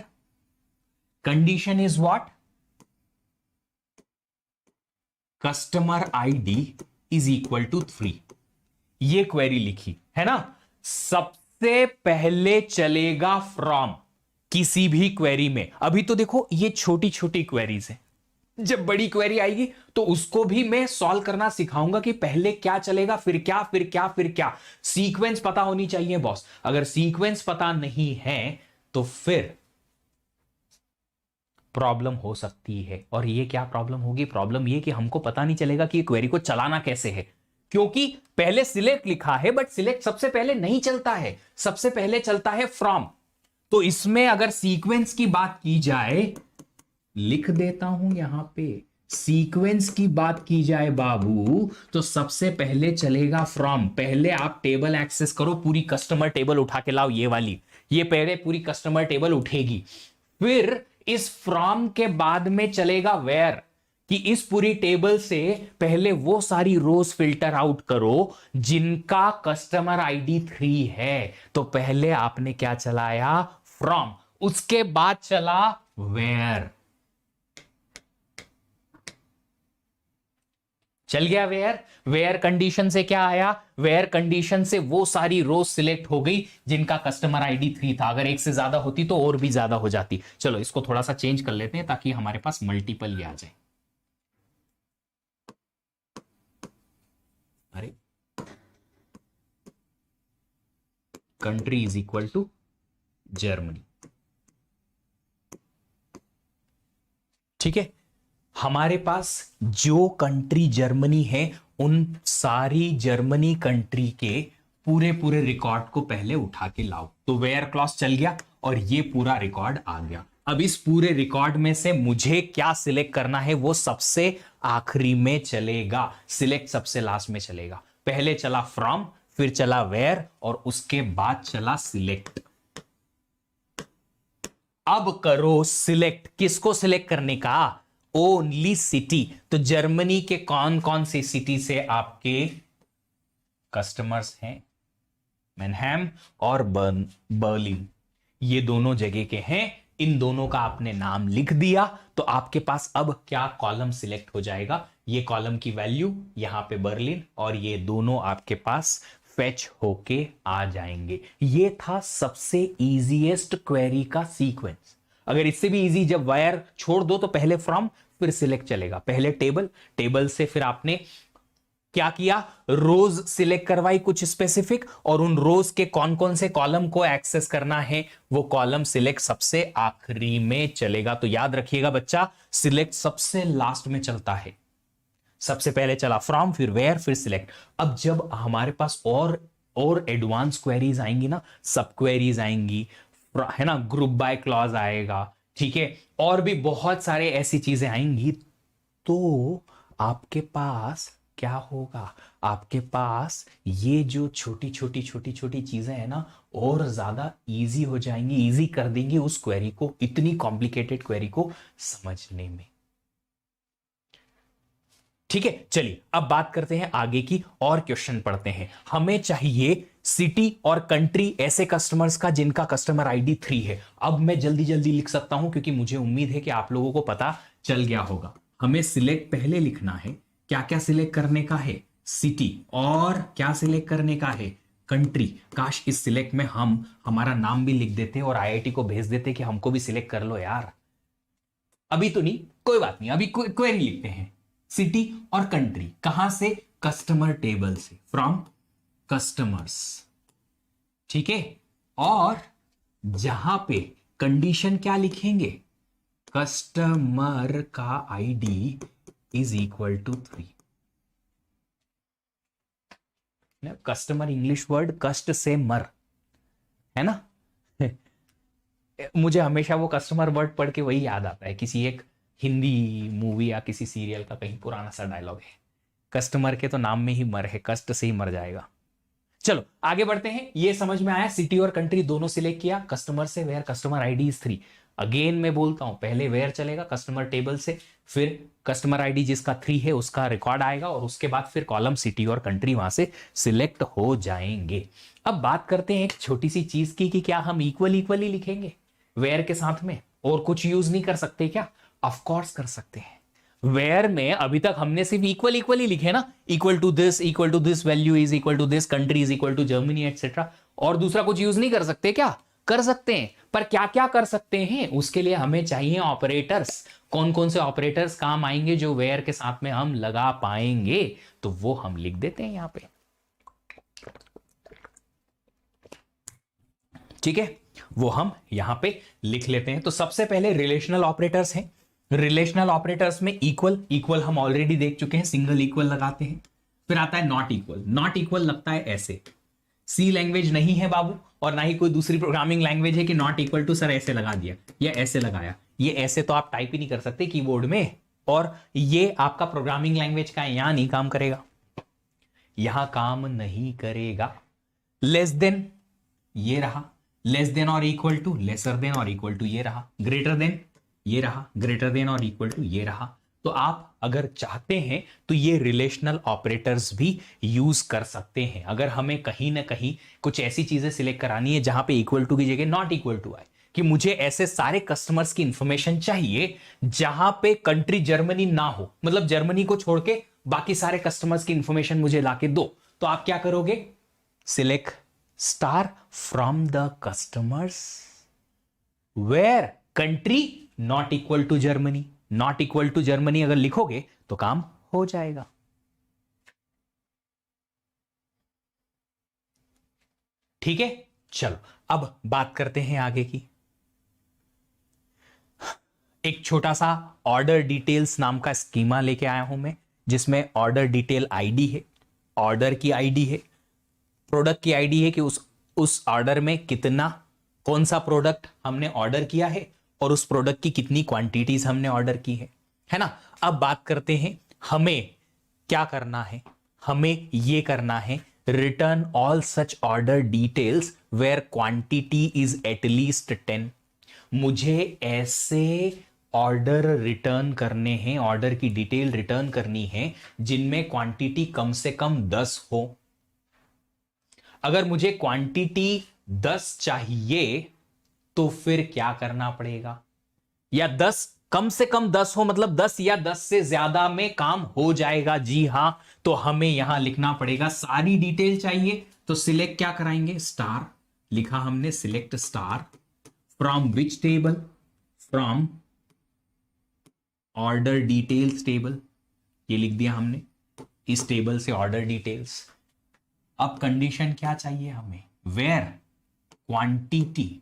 Speaker 1: condition is what, customer ID is equal to 3। ये क्वेरी लिखी है ना। सबसे पहले चलेगा फ्रॉम किसी भी क्वेरी में। अभी तो देखो ये छोटी छोटी क्वेरीज है, जब बड़ी क्वेरी आएगी तो उसको भी मैं सॉल्व करना सिखाऊंगा कि पहले क्या चलेगा, फिर क्या, फिर क्या, फिर क्या। सीक्वेंस पता होनी चाहिए बॉस। अगर सीक्वेंस पता नहीं है तो फिर प्रॉब्लम हो सकती है। और ये क्या प्रॉब्लम होगी, प्रॉब्लम ये कि हमको पता नहीं चलेगा कि क्वेरी को चलाना कैसे है, क्योंकि पहले सिलेक्ट लिखा है, बट सिलेक्ट सबसे पहले नहीं चलता है, सबसे पहले चलता है फ्रॉम। तो इसमें अगर सीक्वेंस की बात की जाए, लिख देता हूं यहां पे, सीक्वेंस की बात की जाए बाबू, तो सबसे पहले चलेगा फ्रॉम। पहले आप टेबल एक्सेस करो, पूरी कस्टमर टेबल उठा के लाओ, ये वाली, ये पहले पूरी कस्टमर टेबल उठेगी। फिर इस फ्रॉम के बाद में चलेगा वेयर, कि इस पूरी टेबल से पहले वो सारी रोज फिल्टर आउट करो जिनका कस्टमर आईडी 3 है। तो पहले आपने क्या चलाया, फ्रॉम, उसके बाद चला वेयर। चल गया वेयर। वेयर कंडीशन से क्या आया, वेयर कंडीशन से वो सारी रोज सिलेक्ट हो गई जिनका कस्टमर आईडी 3 था। अगर एक से ज्यादा होती तो और भी ज्यादा हो जाती। चलो इसको थोड़ा सा चेंज कर लेते हैं ताकि हमारे पास मल्टीपल ही आ जाए। अरे country is equal to Germany, ठीक है, हमारे पास जो कंट्री जर्मनी है उन सारी जर्मनी कंट्री के पूरे पूरे रिकॉर्ड को पहले उठा के लाओ। तो वेयर क्लॉज चल गया और ये पूरा रिकॉर्ड आ गया। अब इस पूरे रिकॉर्ड में से मुझे क्या सिलेक्ट करना है वो सबसे आखिरी में चलेगा, सिलेक्ट सबसे लास्ट में चलेगा। पहले चला फ्रॉम, फिर चला वेयर और उसके बाद चला सिलेक्ट। अब करो सिलेक्ट, किसको सिलेक्ट करने का? Only city. तो जर्मनी के कौन कौन सी सिटी से आपके कस्टमर्स हैं? मैनहेम और बर्लिन, ये दोनों जगह के हैं। इन दोनों का आपने नाम लिख दिया तो आपके पास अब क्या कॉलम सिलेक्ट हो जाएगा? ये कॉलम की वैल्यू यहां पे बर्लिन और ये दोनों आपके पास फेच होके आ जाएंगे। ये था सबसे इजीएस्ट क्वेरी का सीक्वेंस। अगर इससे भी इजी, जब वायर छोड़ दो तो पहले फ्रॉम फिर सिलेक्ट चलेगा। पहले टेबल, टेबल से फिर आपने क्या किया? रोज सिलेक्ट करवाई कुछ स्पेसिफिक, और उन रोज के कौन कौन से कॉलम को एक्सेस करना है वो कॉलम सिलेक्ट सबसे आखिरी में चलेगा। तो याद रखिएगा बच्चा, सिलेक्ट सबसे लास्ट में चलता है। सबसे पहले चला फ्रॉम, फिर वेयर, फिर सिलेक्ट। अब जब हमारे पास और एडवांस क्वेरीज आएंगी ना, सब क्वेरीज आएंगी, है ना, ग्रुप बाय क्लॉज आएगा, ठीक है, और भी बहुत सारे ऐसी चीजें आएंगी, तो आपके पास क्या होगा? आपके पास ये जो छोटी छोटी छोटी छोटी चीजें हैं ना, और ज्यादा इजी हो जाएंगी, इजी कर देंगी उस क्वेरी को, इतनी कॉम्प्लिकेटेड क्वेरी को समझने में। ठीक है, चलिए अब बात करते हैं आगे की और क्वेश्चन पढ़ते हैं। हमें चाहिए सिटी और कंट्री ऐसे कस्टमर्स का जिनका कस्टमर आईडी 3 है। अब मैं जल्दी जल्दी लिख सकता हूं क्योंकि मुझे उम्मीद है कि आप लोगों को पता चल गया होगा। हमें सिलेक्ट पहले लिखना है, क्या क्या सिलेक्ट करने का है? सिटी, और क्या सिलेक्ट करने का है? कंट्री। काश इस सिलेक्ट में हम हमारा नाम भी लिख देते और आईआईटी को भेज देते कि हमको भी सिलेक्ट कर लो यार। अभी तो नहीं, कोई बात नहीं, अभी क्वेरी लिखते हैं। सिटी और कंट्री कहां से? कस्टमर टेबल से, फ्रॉम कस्टमर्स, ठीक है। और जहां पे कंडीशन क्या लिखेंगे? कस्टमर का ID is equal to 3। Customer English word कस्ट से मर, है ना। मुझे हमेशा वो कस्टमर वर्ड पढ़ के वही याद आता है, किसी एक हिंदी मूवी या किसी सीरियल का कहीं पुराना सा डायलॉग है, कस्टमर के तो नाम में ही मर है, कष्ट से ही मर जाएगा। चलो आगे बढ़ते हैं। ये समझ में आया, सिटी और कंट्री दोनों सिलेक्ट किया, कस्टमर से where customer ID is 3। Again मैं बोलता हूं, पहले वेयर चलेगा कस्टमर टेबल से, फिर कस्टमर आईडी जिसका 3 है उसका रिकॉर्ड आएगा, और उसके बाद फिर कॉलम सिटी और कंट्री वहां से सिलेक्ट हो जाएंगे। अब बात करते हैं एक छोटी सी चीज की कि क्या हम इक्वल इक्वली लिखेंगे वेयर के साथ में, और कुछ यूज नहीं कर सकते क्या? ऑफ कोर्स कर सकते हैं। वेयर में अभी तक हमने सिर्फ इक्वल इक्वल ही लिखे ना, equal to this value is equal to this, country is equal to Germany etcetera, और दूसरा कुछ यूज नहीं कर सकते क्या? कर सकते हैं, पर क्या क्या कर सकते हैं उसके लिए हमें चाहिए ऑपरेटर्स। कौन कौन से ऑपरेटर्स काम आएंगे जो वेयर के साथ में हम लगा पाएंगे, तो वो हम लिख देते हैं यहां पे, ठीक है, वो हम यहां पे लिख लेते हैं। तो सबसे पहले रिलेशनल ऑपरेटर्स हैं। रिलेशनल ऑपरेटर्स में इक्वल, इक्वल हम ऑलरेडी देख चुके हैं, सिंगल इक्वल लगाते हैं। फिर आता है नॉट इक्वल। नॉट इक्वल लगता है ऐसे, सी लैंग्वेज नहीं है बाबू, और ना ही कोई दूसरी प्रोग्रामिंग लैंग्वेज है कि नॉट इक्वल टू सर ऐसे लगा दिया या ऐसे लगाया। ये ऐसे तो आप टाइप ही नहीं कर सकते कीबोर्ड में, और ये आपका प्रोग्रामिंग लैंग्वेज का यहां नहीं काम करेगा, यहां काम नहीं करेगा। लेस देन ये रहा, लेस देन और इक्वल टू, लेसर देन और इक्वल टू ये रहा, ग्रेटर देन ये रहा, ग्रेटर देन और इक्वल टू ये रहा। तो आप अगर चाहते हैं तो ये रिलेशनल ऑपरेटर्स भी यूज कर सकते हैं। अगर हमें कहीं ना कहीं कुछ ऐसी चीजें सिलेक्ट करानी है जहां पे इक्वल टू की जगह नॉट इक्वल टू आए, कि मुझे ऐसे सारे कस्टमर्स की इंफॉर्मेशन चाहिए जहां पे कंट्री जर्मनी ना हो, मतलब जर्मनी को छोड़ के बाकी सारे कस्टमर्स की इंफॉर्मेशन मुझे लाके दो, तो आप क्या करोगे? Select star from the customers where country not equal to Germany. Not equal to Germany अगर लिखोगे तो काम हो जाएगा। ठीक है, चलो अब बात करते हैं आगे की। एक छोटा सा ऑर्डर डिटेल्स नाम का स्कीमा लेके आया हूं मैं, जिसमें ऑर्डर डिटेल आईडी है, ऑर्डर की आईडी है, प्रोडक्ट की आईडी है कि उस ऑर्डर में कितना, कौन सा प्रोडक्ट हमने ऑर्डर किया है और उस प्रोडक्ट की कितनी क्वांटिटीज हमने ऑर्डर की है ना। अब बात करते हैं हमें क्या करना है। हमें यह करना है, return all such order details where quantity is at least 10। मुझे ऐसे ऑर्डर रिटर्न करने हैं, ऑर्डर की डिटेल रिटर्न करनी है जिनमें क्वांटिटी कम से कम 10 हो। अगर मुझे क्वांटिटी 10 चाहिए तो फिर क्या करना पड़ेगा, या 10 कम से कम 10 हो, मतलब 10 या 10 से ज्यादा में काम हो जाएगा। जी हां, तो हमें यहां लिखना पड़ेगा, सारी डिटेल चाहिए तो सिलेक्ट क्या कराएंगे, स्टार लिखा हमने, select star from which table, from order details table, ये लिख दिया हमने, इस टेबल से ऑर्डर डिटेल्स। अब कंडीशन क्या चाहिए हमें, where quantity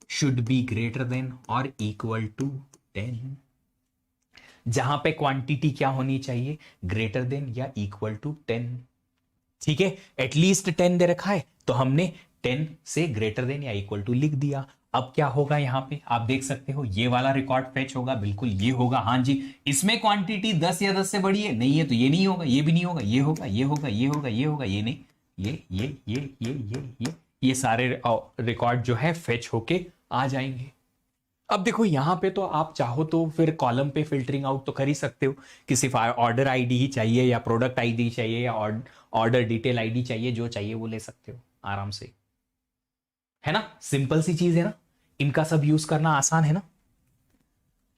Speaker 1: should be greater than और इक्वल टू 10। जहां पे क्वांटिटी क्या होनी चाहिए, ग्रेटर देन या इक्वल टू 10। ठीक है, एटलीस्ट 10 दे रखा है तो हमने 10 से ग्रेटर देन या इक्वल टू लिख दिया। अब क्या होगा, यहां पे आप देख सकते हो ये वाला रिकॉर्ड फेच होगा, बिल्कुल ये होगा, हाँ जी, इसमें क्वांटिटी 10 या 10 से बड़ी है, नहीं है तो ये नहीं होगा, ये भी नहीं होगा, ये होगा, ये होगा, ये होगा, ये होगा, ये नहीं, ये सारे रिकॉर्ड जो है फेच होके आ जाएंगे। अब देखो यहां पे तो आप चाहो तो फिर कॉलम पे फिल्टरिंग आउट तो कर ही सकते हो कि सिर्फ ऑर्डर आईडी ही चाहिए या प्रोडक्ट आईडी चाहिए या ऑर्डर डिटेल आईडी चाहिए, जो चाहिए वो ले सकते हो आराम से, है ना। सिंपल सी चीज है ना, इनका सब यूज करना आसान है ना।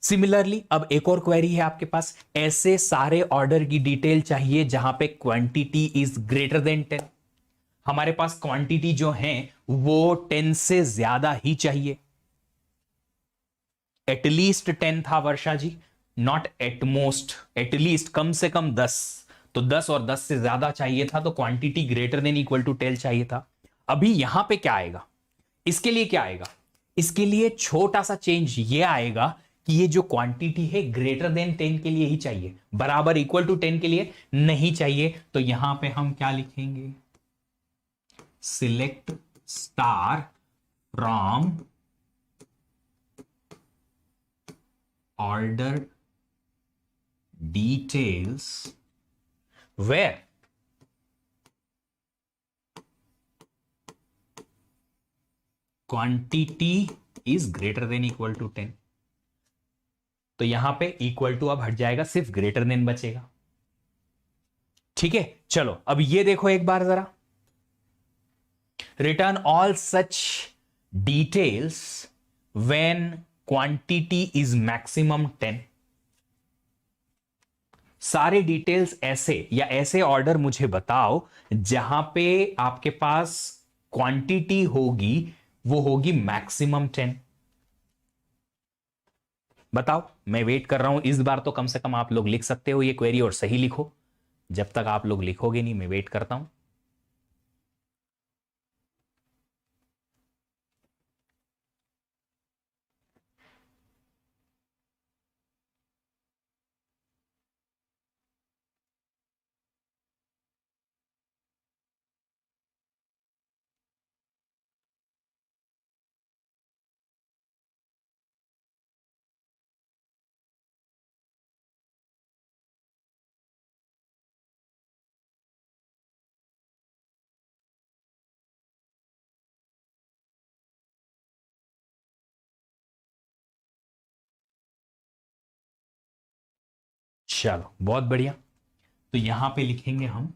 Speaker 1: सिमिलरली अब एक और क्वेरी है आपके पास, ऐसे सारे ऑर्डर की डिटेल चाहिए जहां पे क्वांटिटी इज ग्रेटर देन 10। हमारे पास क्वांटिटी जो है वो 10 से ज्यादा ही चाहिए। एटलीस्ट 10 था वर्षा जी, नॉट एटमोस्ट, एटलीस्ट कम से कम 10, तो 10 और 10 से ज्यादा चाहिए था, तो quantity greater than equal to 10 चाहिए था। अभी यहां पे क्या आएगा, इसके लिए क्या आएगा, इसके लिए छोटा सा चेंज ये आएगा कि ये जो क्वांटिटी है ग्रेटर देन 10 के लिए ही चाहिए, बराबर इक्वल टू 10 के लिए नहीं चाहिए। तो यहां पे हम क्या लिखेंगे, select star from order details where quantity is greater than equal to 10। तो यहां पे इक्वल टू अब हट जाएगा, सिर्फ ग्रेटर देन बचेगा। ठीक है, चलो अब ये देखो एक बार जरा, return all such details when quantity is maximum 10। सारे डिटेल्स ऐसे या ऐसे ऑर्डर मुझे बताओ जहां पे आपके पास क्वांटिटी होगी वो होगी मैक्सिमम 10। बताओ, मैं वेट कर रहा हूं, इस बार तो कम से कम आप लोग लिख सकते हो ये क्वेरी और सही लिखो। जब तक आप लोग लिखोगे नहीं मैं वेट करता हूं। चलो बहुत बढ़िया, तो यहां पे लिखेंगे हम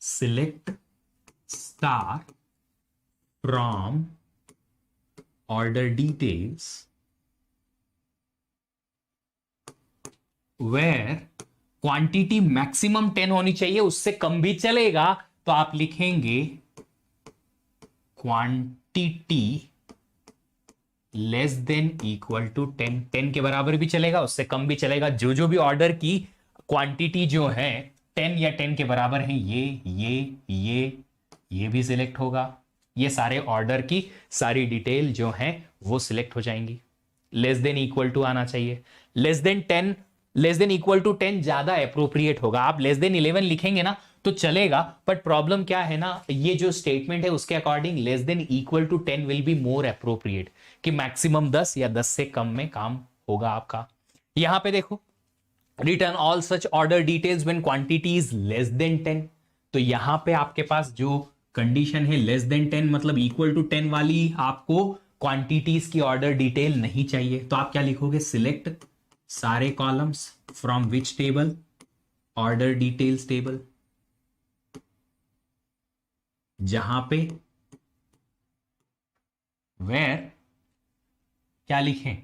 Speaker 1: select star from order details where quantity maximum 10 होनी चाहिए, उससे कम भी चलेगा तो आप लिखेंगे quantity less than equal to 10। 10 के बराबर भी चलेगा, उससे कम भी चलेगा, जो जो भी ऑर्डर की क्वांटिटी जो है 10 या 10 के बराबर है, ये भी सिलेक्ट होगा, ये सारे ऑर्डर की सारी डिटेल जो है वो सिलेक्ट हो जाएंगी। लेस देन इक्वल टू आना चाहिए, less than 10, less than equal to 10 ज्यादा अप्रोप्रिएट होगा। आप लेस देन 11 लिखेंगे ना तो चलेगा, बट प्रॉब्लम क्या है ना, ये जो स्टेटमेंट है उसके according less than equal to 10 will be more appropriate, कि मैक्सिमम 10 या 10 से कम में काम होगा आपका। यहां पे देखो, return all such order details when quantity is less than 10, तो यहां पे आपके पास जो कंडीशन है लेस देन 10 मतलब इक्वल टू 10 वाली, आपको क्वांटिटीज की ऑर्डर डिटेल नहीं चाहिए, तो आप क्या लिखोगे, सिलेक्ट सारे columns from which table, order details table, जहां पे वेयर क्या लिखें,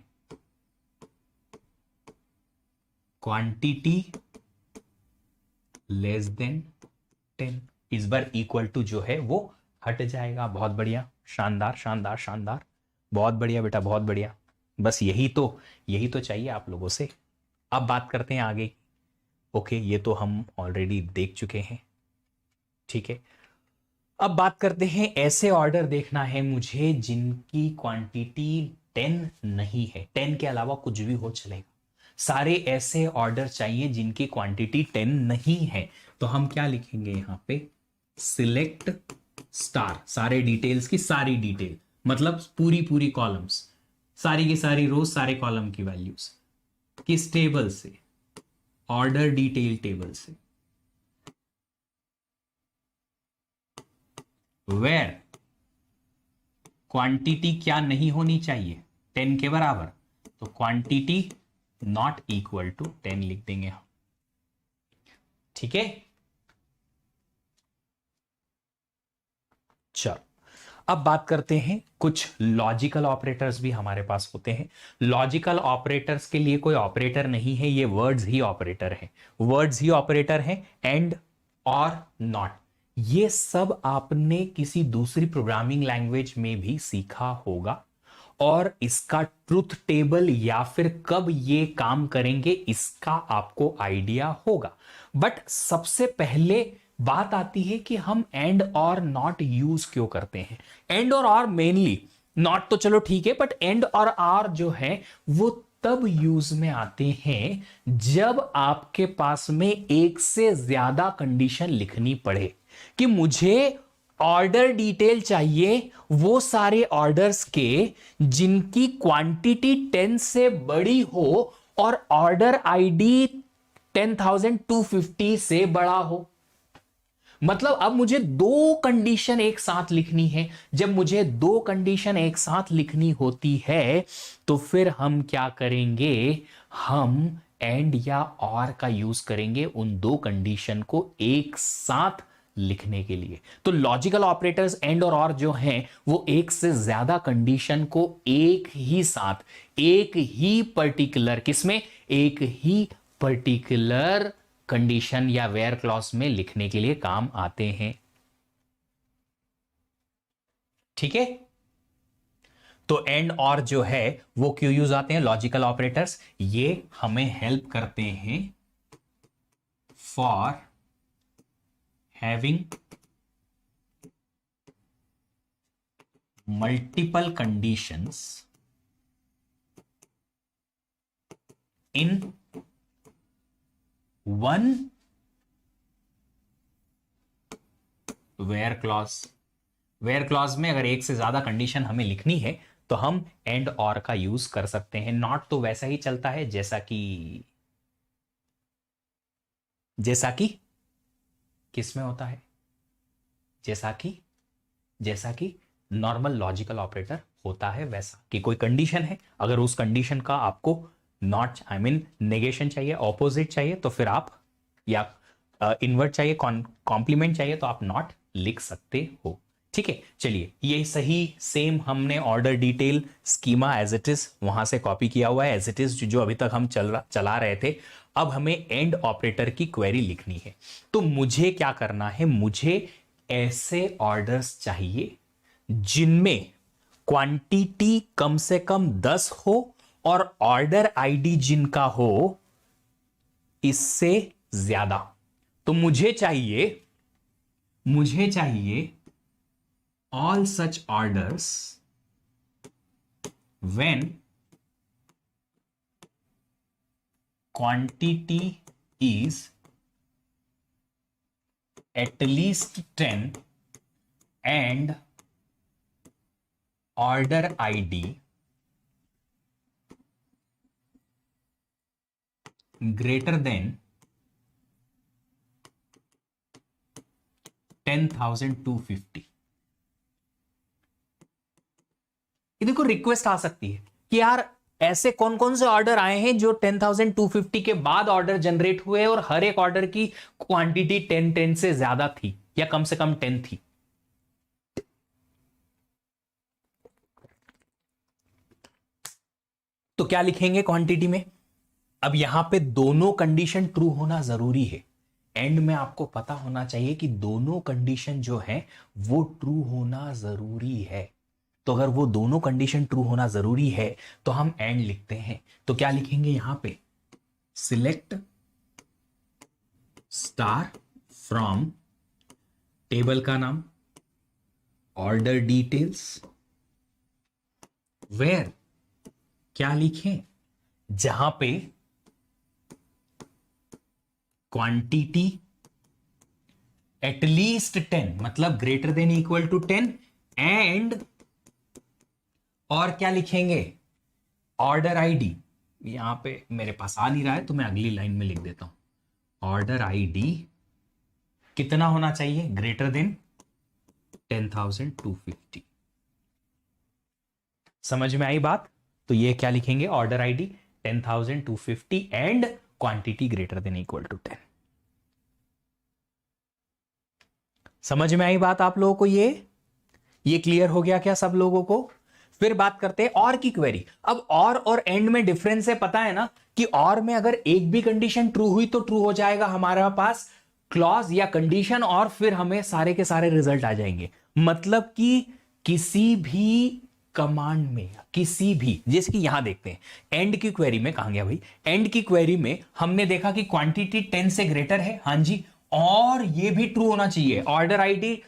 Speaker 1: क्वांटिटी लेस देन 10, इस बार इक्वल टू जो है वो हट जाएगा। बहुत बढ़िया, शानदार शानदार शानदार, बहुत बढ़िया बेटा, बहुत बढ़िया। बस यही तो चाहिए आप लोगों से। अब बात करते हैं आगे। ओके, ये तो हम ऑलरेडी देख चुके हैं, ठीक है। अब बात करते हैं, ऐसे ऑर्डर देखना है मुझे जिनकी क्वांटिटी 10 नहीं है, 10 के अलावा कुछ भी हो चलेगा, सारे ऐसे ऑर्डर चाहिए जिनकी क्वांटिटी 10 नहीं है। तो हम क्या लिखेंगे यहां पे, सिलेक्ट स्टार सारे डिटेल्स की सारी डिटेल, मतलब पूरी पूरी कॉलम्स, सारी की सारी रोज, सारे कॉलम की वैल्यूज, किस टेबल से, ऑर्डर डिटेल टेबल से, वेयर क्वांटिटी क्या नहीं होनी चाहिए, 10 के बराबर, तो क्वांटिटी नॉट इक्वल टू 10 लिख देंगे हम, ठीक है। चलो अब बात करते हैं, कुछ लॉजिकल ऑपरेटर्स भी हमारे पास होते हैं। लॉजिकल ऑपरेटर्स के लिए कोई ऑपरेटर नहीं है, ये वर्ड्स ही ऑपरेटर है, वर्ड्स ही ऑपरेटर है, एंड और नॉट, ये सब आपने किसी दूसरी प्रोग्रामिंग लैंग्वेज में भी सीखा होगा, और इसका ट्रुथ टेबल या फिर कब ये काम करेंगे इसका आपको आइडिया होगा। बट सबसे पहले बात आती है कि हम एंड और नॉट यूज क्यों करते हैं। एंड और आर मेनली, नॉट तो चलो ठीक है, बट एंड और आर जो है वो तब यूज में आते हैं जब आपके पास में एक से ज्यादा कंडीशन लिखनी पड़े, कि मुझे ऑर्डर डिटेल चाहिए वो सारे ऑर्डर्स के जिनकी क्वांटिटी 10 से बड़ी हो और ऑर्डर आईडी 10,250 से बड़ा हो। मतलब अब मुझे दो कंडीशन एक साथ लिखनी है, जब मुझे दो कंडीशन एक साथ लिखनी होती है तो फिर हम क्या करेंगे, हम एंड या और का यूज करेंगे उन दो कंडीशन को एक साथ लिखने के लिए। तो लॉजिकल ऑपरेटर्स एंड और जो हैं वो एक से ज्यादा कंडीशन को एक ही साथ, एक ही पर्टिकुलर, किसमें, एक ही पर्टिकुलर कंडीशन या वेयर क्लॉज में लिखने के लिए काम आते हैं, ठीक है। तो एंड और जो है वो क्यों यूज आते हैं लॉजिकल ऑपरेटर्स, ये हमें हेल्प करते हैं for having multiple conditions in one where clause। where clause में अगर एक से ज्यादा कंडीशन हमें लिखनी है तो हम एंड और का यूज कर सकते हैं। नॉट तो वैसा ही चलता है जैसा कि किसमें होता है, जैसा कि नॉर्मल लॉजिकल ऑपरेटर होता है, वैसा कि कोई कंडीशन है, अगर उस कंडीशन का आपको नॉट नेगेशन चाहिए, ऑपोजिट चाहिए, तो फिर आप, या इन्वर्ट चाहिए, कॉम्प्लीमेंट चाहिए, तो आप नॉट लिख सकते हो, ठीक है। चलिए, ये सही सेम हमने order detail schema as it is वहां से कॉपी किया हुआ है, एज इट इज जो अभी तक हम चला रहे थे। अब हमें एंड ऑपरेटर की क्वेरी लिखनी है, तो मुझे क्या करना है, मुझे ऐसे ऑर्डर्स चाहिए जिनमें क्वांटिटी कम से कम 10 हो और ऑर्डर आईडी जिनका हो इससे ज्यादा। तो मुझे चाहिए all such orders when quantity is at least 10 and order ID greater than 10,250। ये देखो रिक्वेस्ट आ सकती है कि यार ऐसे कौन कौन से ऑर्डर आए हैं जो 10,250 के बाद ऑर्डर जनरेट हुए और हर एक ऑर्डर की क्वांटिटी 10 से ज्यादा थी या कम से कम 10 थी। तो क्या लिखेंगे क्वांटिटी में? अब यहां पे दोनों कंडीशन ट्रू होना जरूरी है। एंड में आपको पता होना चाहिए कि दोनों कंडीशन जो है वो ट्रू होना जरूरी है। तो अगर वो दोनों कंडीशन ट्रू होना जरूरी है तो हम एंड लिखते हैं। तो क्या लिखेंगे यहां पे? सिलेक्ट स्टार फ्रॉम टेबल का नाम, ऑर्डर डिटेल्स, वेयर क्या लिखें? जहां पे क्वांटिटी एटलीस्ट 10 मतलब greater than equal to 10 and और क्या लिखेंगे? Order ID. यहां पे मेरे पास आ नहीं रहा है तो मैं अगली लाइन में लिख देता हूं। ऑर्डर आईडी कितना होना चाहिए? Greater than 10,250। समझ में आई बात? तो ये क्या लिखेंगे? Order ID 10,250 and quantity greater than equal to 10। समझ में आई बात आप लोगों को? ये क्लियर हो गया क्या सब लोगों को? फिर बात करते हैं और की क्वेरी। अब और एंड में डिफरेंस है, पता है ना कि और में अगर एक भी कंडीशन ट्रू हुई तो ट्रू हो जाएगा हमारे पास क्लॉज या कंडीशन और फिर हमें सारे के सारे रिजल्ट आ जाएंगे। मतलब कि किसी भी कमांड में किसी भी, जैसे कि यहां देखते हैं एंड की क्वेरी में, कहां गया भाई? एंड की क्वेरी में हमने देखा कि क्वांटिटी 10 से ग्रेटर है, हां जी, और ये भी ट्रू होना चाहिए। ऑर्डर आईडी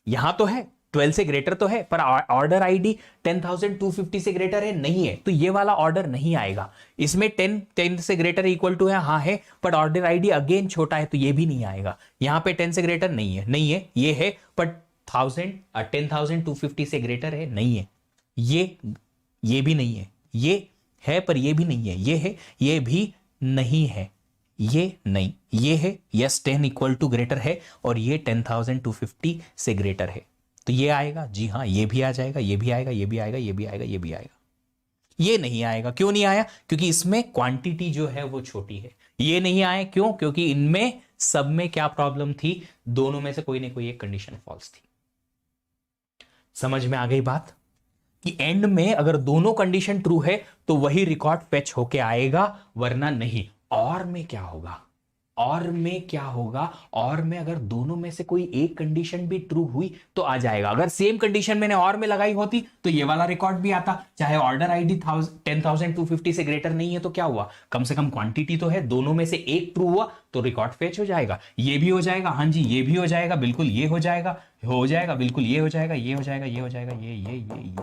Speaker 1: यहां तो है 12 से ग्रेटर तो है, पर ऑर्डर आईडी 10,250 से ग्रेटर है नहीं है, तो ये वाला ऑर्डर नहीं आएगा। इसमें 10 से ग्रेटर इक्वल टू है, हाँ है, पर ऑर्डर आईडी अगेन छोटा है तो ये भी नहीं आएगा। यहां पे 10 से ग्रेटर नहीं है, ये है, पर 10,250 से ग्रेटर है नहीं है, ये भी नहीं है, ये है पर ये भी नहीं है, ये है, ये भी नहीं है, ये नहीं, ये है, यस 10 इक्वल टू ग्रेटर है और ये 10,250 से ग्रेटर है, तो ये आएगा। जी हाँ, ये भी आ जाएगा, ये भी आएगा, ये भी आएगा, ये भी आएगा, ये भी आएगा। ये नहीं आएगा, क्यों नहीं आया? क्योंकि इसमें क्वांटिटी जो है वो छोटी है। ये नहीं आए क्यों? क्योंकि इनमें सब में क्या प्रॉब्लम थी? दोनों में से कोई ना कोई एक कंडीशन फॉल्स थी। समझ में आ गई बात? कि एंड में अगर दोनों कंडीशन ट्रू है तो वही रिकॉर्ड फेच होके आएगा, वरना नहीं। और में क्या होगा? और में अगर दोनों में से कोई एक कंडीशन भी ट्रू हुई तो आ जाएगा। अगर सेम कंडीशन मैंने और में लगाई होती तो ये वाला रिकॉर्ड भी आता, चाहे ऑर्डर आईडी 10,250 से ग्रेटर नहीं है तो क्या हुआ? कम से कम क्वांटिटी तो है, दोनों में से एक ट्रू हुआ तो रिकॉर्ड फेच हो जाएगा। ये भी हो जाएगा, हाँ जी, ये भी हो जाएगा, बिल्कुल ये हो जाएगा, बिल्कुल ये हो जाएगा, ये हो जाएगा, ये हो जाएगा, ये।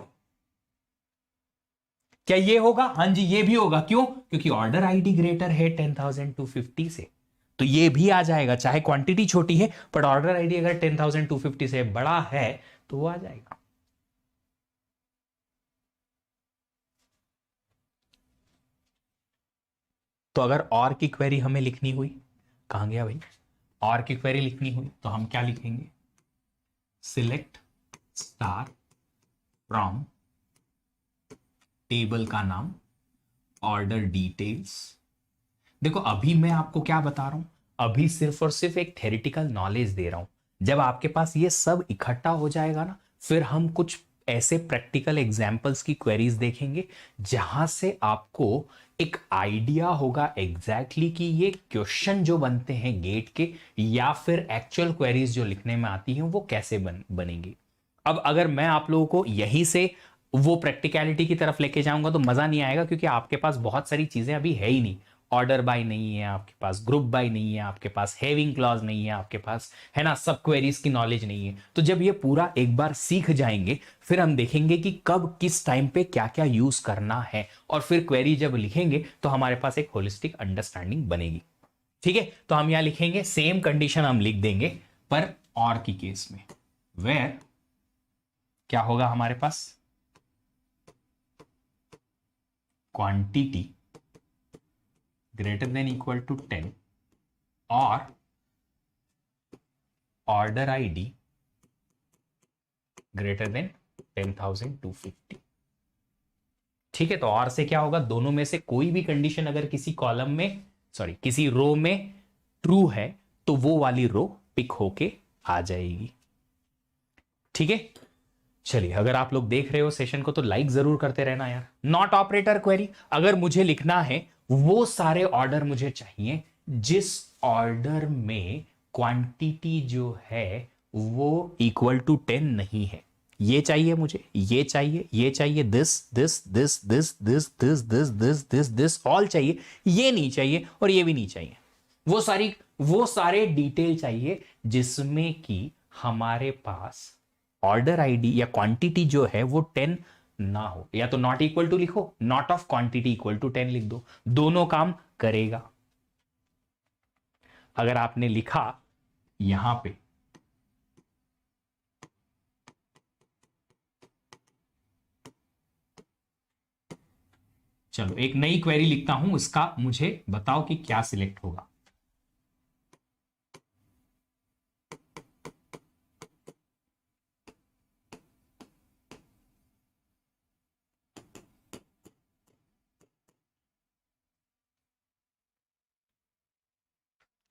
Speaker 1: क्या ये होगा? हाँ जी, ये भी होगा। क्यों? क्योंकि ऑर्डर आईडी ग्रेटर है 10,250 से, तो ये भी आ जाएगा। चाहे क्वांटिटी छोटी है पर ऑर्डर आईडी अगर 10,250 से बड़ा है तो वो आ जाएगा। तो अगर और की क्वेरी हमें लिखनी हुई, कहां गया भाई? और की क्वेरी लिखनी हुई तो हम क्या लिखेंगे? सिलेक्ट स्टार फ्रॉम टेबल का नाम, ऑर्डर डिटेल्स। देखो अभी मैं आपको क्या बता रहा हूं, अभी सिर्फ और सिर्फ एक थ्योरेटिकल नॉलेज दे रहा हूं। जब आपके पास ये सब इकट्ठा हो जाएगा ना, फिर हम कुछ ऐसे प्रैक्टिकल एग्जाम्पल्स की क्वेरीज देखेंगे जहां से आपको एक आइडिया होगा एग्जैक्टली कि ये क्वेश्चन जो बनते हैं गेट के या फिर एक्चुअल क्वेरीज जो लिखने में आती हैं वो कैसे बनेंगी। अब अगर मैं आप लोगों को यहीं से वो प्रैक्टिकलिटी की तरफ लेके जाऊंगा तो मजा नहीं आएगा, क्योंकि आपके पास बहुत सारी चीजें अभी है ही नहीं। ऑर्डर बाय नहीं है आपके पास, ग्रुप बाय नहीं है आपके पास, हैविंग क्लॉज नहीं है आपके पास, है ना, सब क्वेरीज की नॉलेज नहीं है। तो जब ये पूरा एक बार सीख जाएंगे फिर हम देखेंगे कि कब किस टाइम पे क्या क्या यूज करना है, और फिर क्वेरी जब लिखेंगे तो हमारे पास एक होलिस्टिक अंडरस्टैंडिंग बनेगी। ठीक है, तो हम यहां लिखेंगे सेम कंडीशन हम लिख देंगे, पर और की केस में वेयर क्या होगा हमारे पास, quantity greater than equal to 10 और ऑर्डर आईडी ग्रेटर देन 10,250। ठीक है, तो और से क्या होगा, दोनों में से कोई भी कंडीशन अगर किसी कॉलम में, सॉरी किसी रो में ट्रू है तो वो वाली रो पिक होके आ जाएगी। ठीक है, चलिए अगर आप लोग देख रहे हो सेशन को तो लाइक जरूर करते रहना यार। नॉट ऑपरेटर क्वेरी, अगर मुझे लिखना है वो सारे ऑर्डर मुझे चाहिए जिस ऑर्डर में क्वांटिटी जो है वो इक्वल टू 10 नहीं है, ये चाहिए मुझे, ये चाहिए, ये चाहिए, this this this this this this this this this this all चाहिए, ये नहीं चाहिए और ये भी नहीं चाहिए। वो सारे डिटेल चाहिए जिसमें कि हमारे पास ऑर्डर आईडी या क्वांटिटी जो है वो 10 ना हो, या तो नॉट इक्वल टू लिखो, not of quantity equal to 10 लिख दो, दोनों काम करेगा। अगर आपने लिखा यहां पे चलो एक नई क्वेरी लिखता हूं, इसका मुझे बताओ कि क्या सिलेक्ट होगा।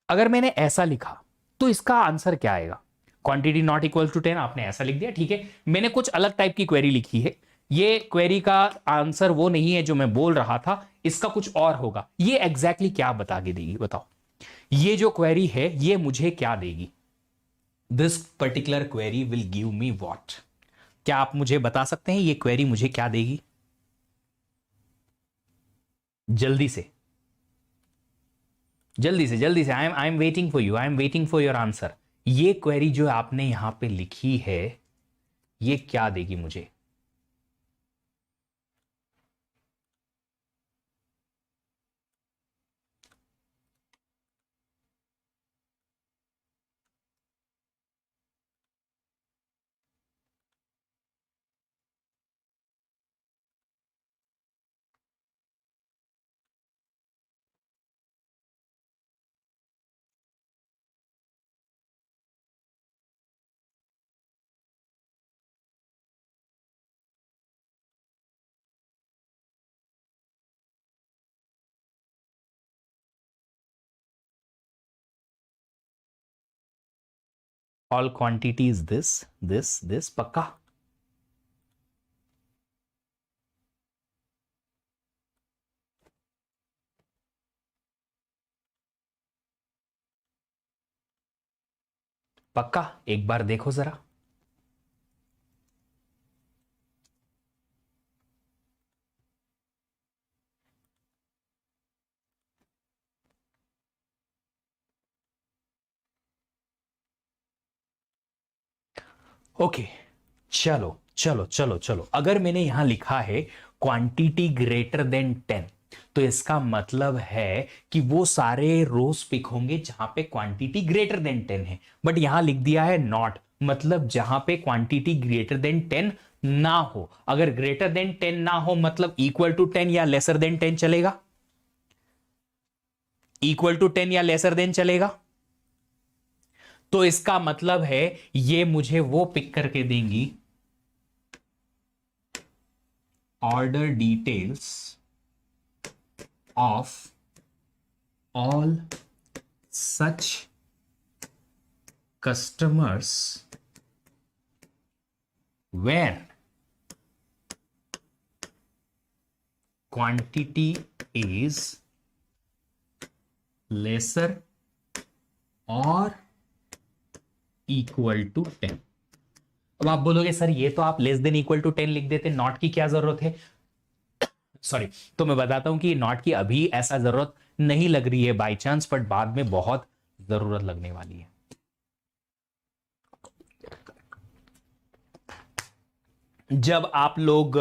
Speaker 1: अगर मैंने ऐसा लिखा तो इसका आंसर क्या आएगा, क्वांटिटी नॉट इक्वल टू 10, आपने ऐसा लिख दिया। ठीक है, मैंने कुछ अलग टाइप की क्वेरी लिखी है, ये क्वेरी का आंसर वो नहीं है जो मैं बोल रहा था, इसका कुछ और होगा। ये एग्जैक्टली क्या बता के देगी बताओ, ये जो क्वेरी है ये मुझे क्या देगी, this particular query will give me what. क्या आप मुझे बता सकते हैं ये क्वेरी मुझे क्या देगी, जल्दी से जल्दी से जल्दी से, I am waiting for you, I am waiting for your answer. ये क्वेरी जो आपने यहां पे लिखी है ये क्या देगी मुझे, all quantities this this this, पक्का। पक्का, एक बार देखो जरा। ओके, चलो चलो चलो चलो, अगर मैंने यहां लिखा है क्वांटिटी ग्रेटर देन 10 तो इसका मतलब है कि वो सारे रोज पिक होंगे जहां पे क्वांटिटी ग्रेटर देन 10 है, बट यहां लिख दिया है नॉट, मतलब जहां पे क्वांटिटी ग्रेटर देन 10 ना हो। अगर ग्रेटर देन 10 ना हो मतलब इक्वल टू 10 या लेसर देन 10 चलेगा, इक्वल टू 10 या लेसर देन चलेगा। तो इसका मतलब है ये मुझे वो पिक करके देंगी, order details of all such customers where quantity is lesser or equal to 10। अब आप बोलोगे सर ये तो आप लेस देन इक्वल टू 10 लिख देते, नॉट की क्या जरूरत है। सॉरी, तो मैं बताता हूं कि नॉट की अभी ऐसा जरूरत नहीं लग रही है बाई चांस, बट बाद में बहुत जरूरत लगने वाली है। जब आप लोग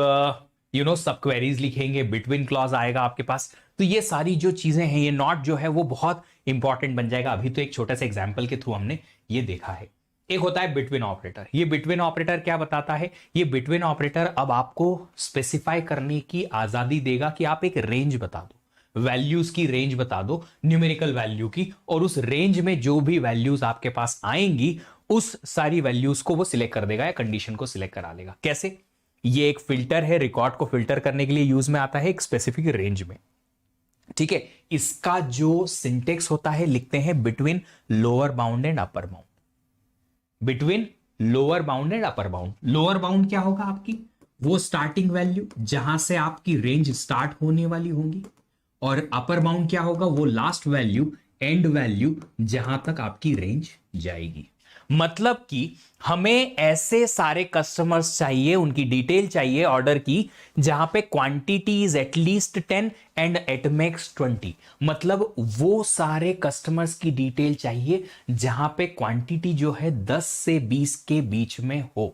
Speaker 1: सब क्वेरीज लिखेंगे, बिटवीन क्लॉज आएगा आपके पास, तो ये सारी जो चीजें हैं, ये नॉट जो है वो बहुत इंपॉर्टेंट बन जाएगा। अभी तो एक छोटा सा एग्जांपल के थ्रू हमने ये देखा है। एक होता है बिटवीन ऑपरेटर। ये बिटवीन ऑपरेटर क्या बताता है? ये बिटवीन ऑपरेटर अब आपको स्पेसिफाई करने की आजादी देगा कि आप एक रेंज बता दो, वैल्यूज की रेंज बता दो, न्यूमेरिकल वैल्यू की, और उस रेंज में जो भी वैल्यूज आपके पास आएंगी उस सारी वैल्यूज को वो सिलेक्ट कर देगा या कंडीशन को सिलेक्ट करा लेगा। कैसे? ये एक फिल्टर है, रिकॉर्ड को फिल्टर करने के लिए यूज में आता है एक स्पेसिफिक रेंज में। ठीक है, इसका जो सिंटेक्स होता है, लिखते हैं between lower bound and upper bound. Between lower bound and upper bound. Lower bound क्या होगा? आपकी वो स्टार्टिंग वैल्यू जहां से आपकी रेंज स्टार्ट होने वाली होगी, और अपर बाउंड क्या होगा? वो लास्ट वैल्यू, एंड वैल्यू, जहां तक आपकी रेंज जाएगी। मतलब कि हमें ऐसे सारे कस्टमर्स चाहिए, उनकी डिटेल चाहिए ऑर्डर की, जहां पे quantity is at least 10 and at max 20। मतलब वो सारे कस्टमर्स की डिटेल चाहिए जहां पे क्वांटिटी जो है 10 से 20 के बीच में हो।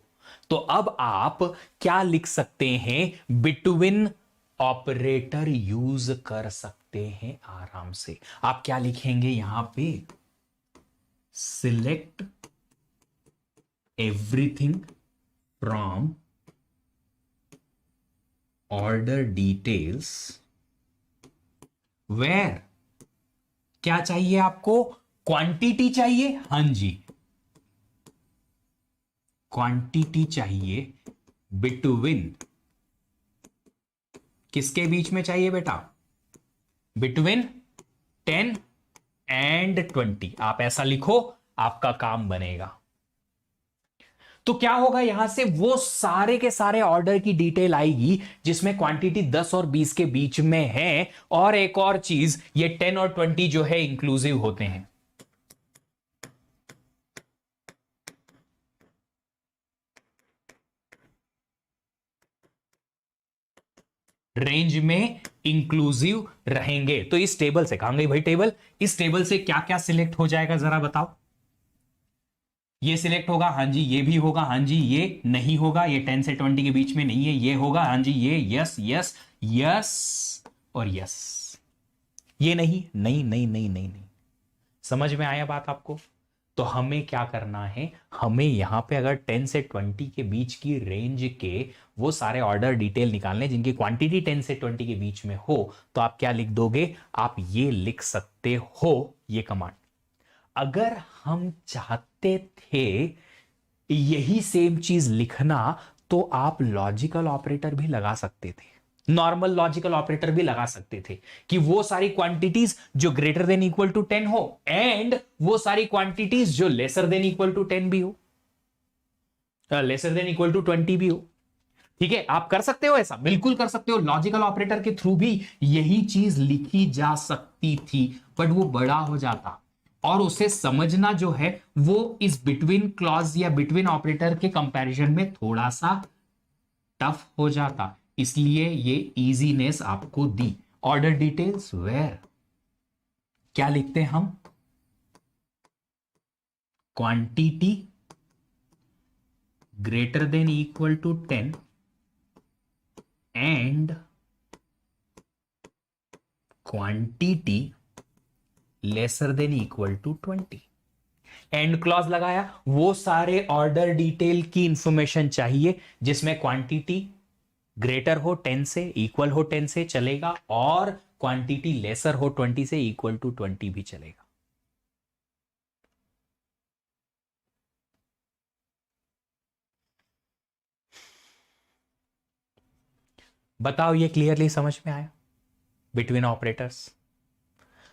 Speaker 1: तो अब आप क्या लिख सकते हैं? बिटवीन ऑपरेटर यूज कर सकते हैं आराम से। आप क्या लिखेंगे यहां पे? Select everything from order details where क्या चाहिए आपको? क्वांटिटी चाहिए। हां जी, क्वांटिटी चाहिए बिटवीन, किसके बीच में चाहिए बेटा? Between 10 and 20। आप ऐसा लिखो, आपका काम बनेगा। तो क्या होगा? यहां से वो सारे के सारे ऑर्डर की डिटेल आएगी जिसमें क्वांटिटी 10 और 20 के बीच में है, और एक और चीज, ये 10 और 20 जो है इंक्लूसिव होते हैं। रेंज में इंक्लूसिव रहेंगे। तो इस टेबल से, कहां गई भाई टेबल? इस टेबल से क्या क्या सिलेक्ट हो जाएगा जरा बताओ? ये सिलेक्ट होगा, हां जी, ये भी होगा, हां जी, ये नहीं होगा, ये 10 से 20 के बीच में नहीं है, ये होगा, हां जी, ये, यस यस यस और यस। ये नहीं, नहीं नहीं नहीं नहीं नहीं। समझ में आया बात आपको? तो हमें क्या करना है? हमें यहां पे अगर 10 से 20 के बीच की रेंज के वो सारे ऑर्डर डिटेल निकालने जिनकी क्वांटिटी 10 से 20 के बीच में हो, तो आप क्या लिख दोगे? आप ये लिख सकते हो, ये कमांड। अगर हम चाहते थे यही सेम चीज लिखना, तो आप लॉजिकल ऑपरेटर भी लगा सकते थे, नॉर्मल लॉजिकल ऑपरेटर भी लगा सकते थे कि वो सारी क्वांटिटीज जो ग्रेटर देन इक्वल टू 10 हो, एंड वो सारी क्वांटिटीज जो लेसर देन इक्वल टू 10 भी हो, लेसर देन इक्वल टू 20 भी हो। ठीक है, आप कर सकते हो ऐसा, बिल्कुल कर सकते हो। लॉजिकल ऑपरेटर के थ्रू भी यही चीज लिखी जा सकती थी, बट वो बड़ा हो जाता, और उसे समझना जो है वो इस बिटवीन क्लॉज या बिटवीन ऑपरेटर के कंपैरिजन में थोड़ा सा टफ हो जाता। इसलिए ये इजीनेस आपको दी। ऑर्डर डिटेल्स वेयर क्या लिखते हैं हम? Quantity greater than equal to 10 and quantity lesser than equal to 20। And clause लगाया, वो सारे ऑर्डर डिटेल की इंफॉर्मेशन चाहिए जिसमें क्वांटिटी ग्रेटर हो 10 से, इक्वल हो 10 से चलेगा, और क्वांटिटी लेसर हो 20 से, इक्वल टू 20 भी चलेगा। बताओ, ये क्लियरली समझ में आया? Between operators.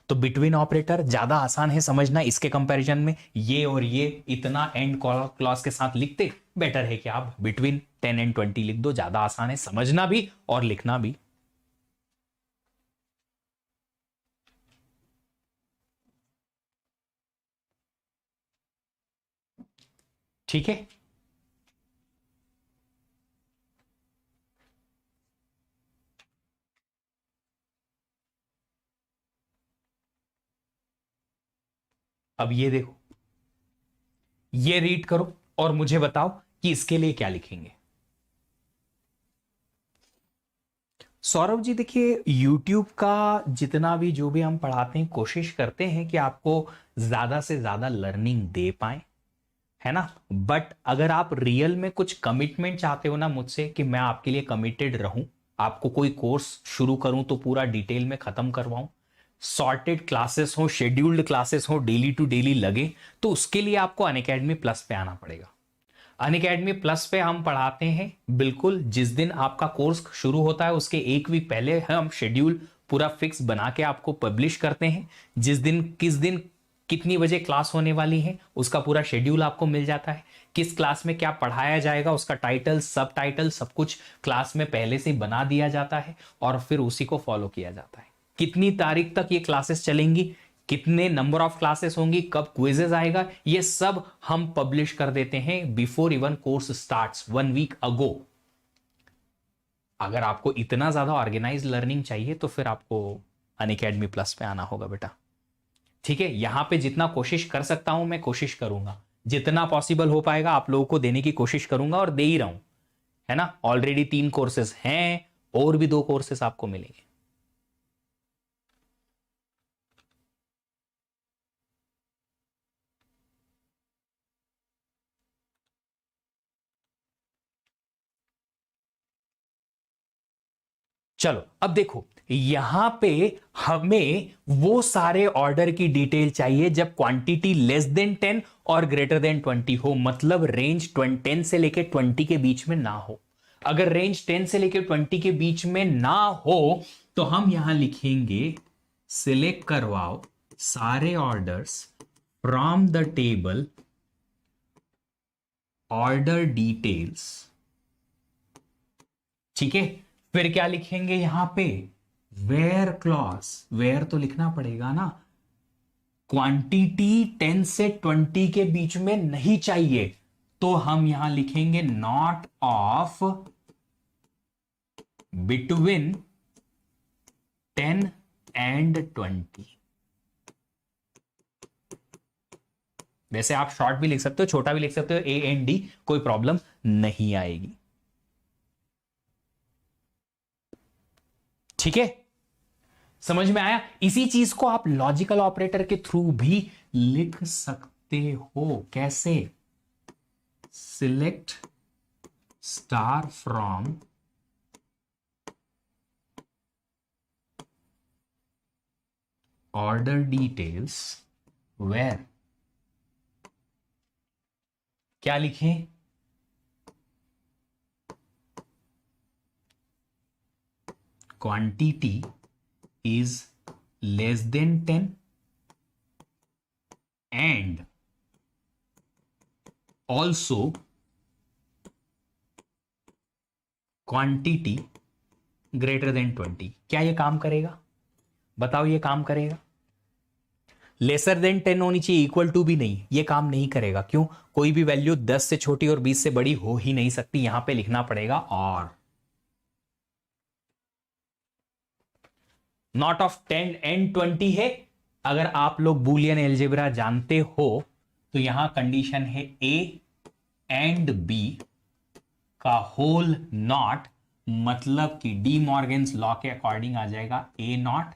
Speaker 1: तो बिटवीन ऑपरेटर ज्यादा आसान है समझना इसके कंपैरिजन में। ये और ये इतना एंड क्लॉज के साथ लिखते, बेटर है कि आप बिटवीन 10 एंड 20 लिख दो, ज्यादा आसान है समझना भी और लिखना भी। ठीक है, अब ये देखो, ये रीड करो और मुझे बताओ कि इसके लिए क्या लिखेंगे। सौरभ जी देखिए, YouTube का जितना भी जो भी हम पढ़ाते हैं, कोशिश करते हैं कि आपको ज्यादा से ज्यादा लर्निंग दे पाए, है ना। बट अगर आप रियल में कुछ कमिटमेंट चाहते हो ना मुझसे कि मैं आपके लिए कमिटेड रहूं, आपको कोई कोर्स शुरू करूं तो पूरा डिटेल में खत्म करवाऊं, सॉर्टेड क्लासेस हो, शेड्यूल्ड क्लासेस हो, डेली टू डेली लगे, तो उसके लिए आपको अनअकैडमी प्लस पे आना पड़ेगा। अनअकैडमी प्लस पे हम पढ़ाते हैं बिल्कुल, जिस दिन आपका कोर्स शुरू होता है उसके एक वीक पहले हम शेड्यूल पूरा फिक्स बना के आपको पब्लिश करते हैं। जिस दिन किस दिन कितनी बजे क्लास होने वाली है उसका पूरा शेड्यूल आपको मिल जाता है। किस क्लास में क्या पढ़ाया जाएगा उसका टाइटल, सब टाइटल, सब कुछ क्लास में पहले से बना दिया जाता है और फिर उसी को फॉलो किया जाता है। कितनी तारीख तक ये क्लासेस चलेंगी, कितने नंबर ऑफ क्लासेस होंगी, कब क्विजेज आएगा, ये सब हम पब्लिश कर देते हैं before even course starts, 1 week ago. अगर आपको इतना ज्यादा ऑर्गेनाइज लर्निंग चाहिए तो फिर आपको अनअकैडमी प्लस पे आना होगा बेटा। ठीक है, यहां पे जितना कोशिश कर सकता हूं मैं कोशिश करूंगा, जितना पॉसिबल हो पाएगा आप लोगों को देने की कोशिश करूंगा और दे ही रहा हूं, है ना। ऑलरेडी 3 कोर्सेस हैं और भी 2 कोर्सेस आपको मिलेंगे। चलो अब देखो, यहां पे हमें वो सारे ऑर्डर की डिटेल चाहिए जब क्वांटिटी लेस देन 10 और ग्रेटर देन 20 हो, मतलब रेंज 10 से लेके 20 के बीच में ना हो। अगर रेंज 10 से लेके 20 के बीच में ना हो तो हम यहां लिखेंगे सिलेक्ट करवाओ सारे orders from the table order details. ठीक है, फिर क्या लिखेंगे यहां पे, वेयर क्लॉज, वेयर तो लिखना पड़ेगा ना, क्वांटिटी 10 से 20 के बीच में नहीं चाहिए तो हम यहां लिखेंगे नॉट ऑफ बिटवीन 10 एंड 20। वैसे आप शॉर्ट भी लिख सकते हो, छोटा भी लिख सकते हो, AND, कोई प्रॉब्लम नहीं आएगी। ठीक है, समझ में आया। इसी चीज को आप लॉजिकल ऑपरेटर के थ्रू भी लिख सकते हो। कैसे, select star from order details where, क्या लिखें, quantity is less than 10 and also quantity greater than 20। क्या ये काम करेगा, बताओ ये काम करेगा। लेसर देन 10 होनी चाहिए, इक्वल टू भी नहीं, ये काम नहीं करेगा। क्यों, कोई भी वैल्यू 10 से छोटी और 20 से बड़ी हो ही नहीं सकती, यहां पे लिखना पड़ेगा और। नॉट ऑफ 10 एंड 20 है। अगर आप लोग बूलियन एल्जेब्रा जानते हो तो यहां कंडीशन है ए एंड बी का होल नॉट, मतलब कि डी मॉर्गन्स लॉ के अकॉर्डिंग आ जाएगा ए नॉट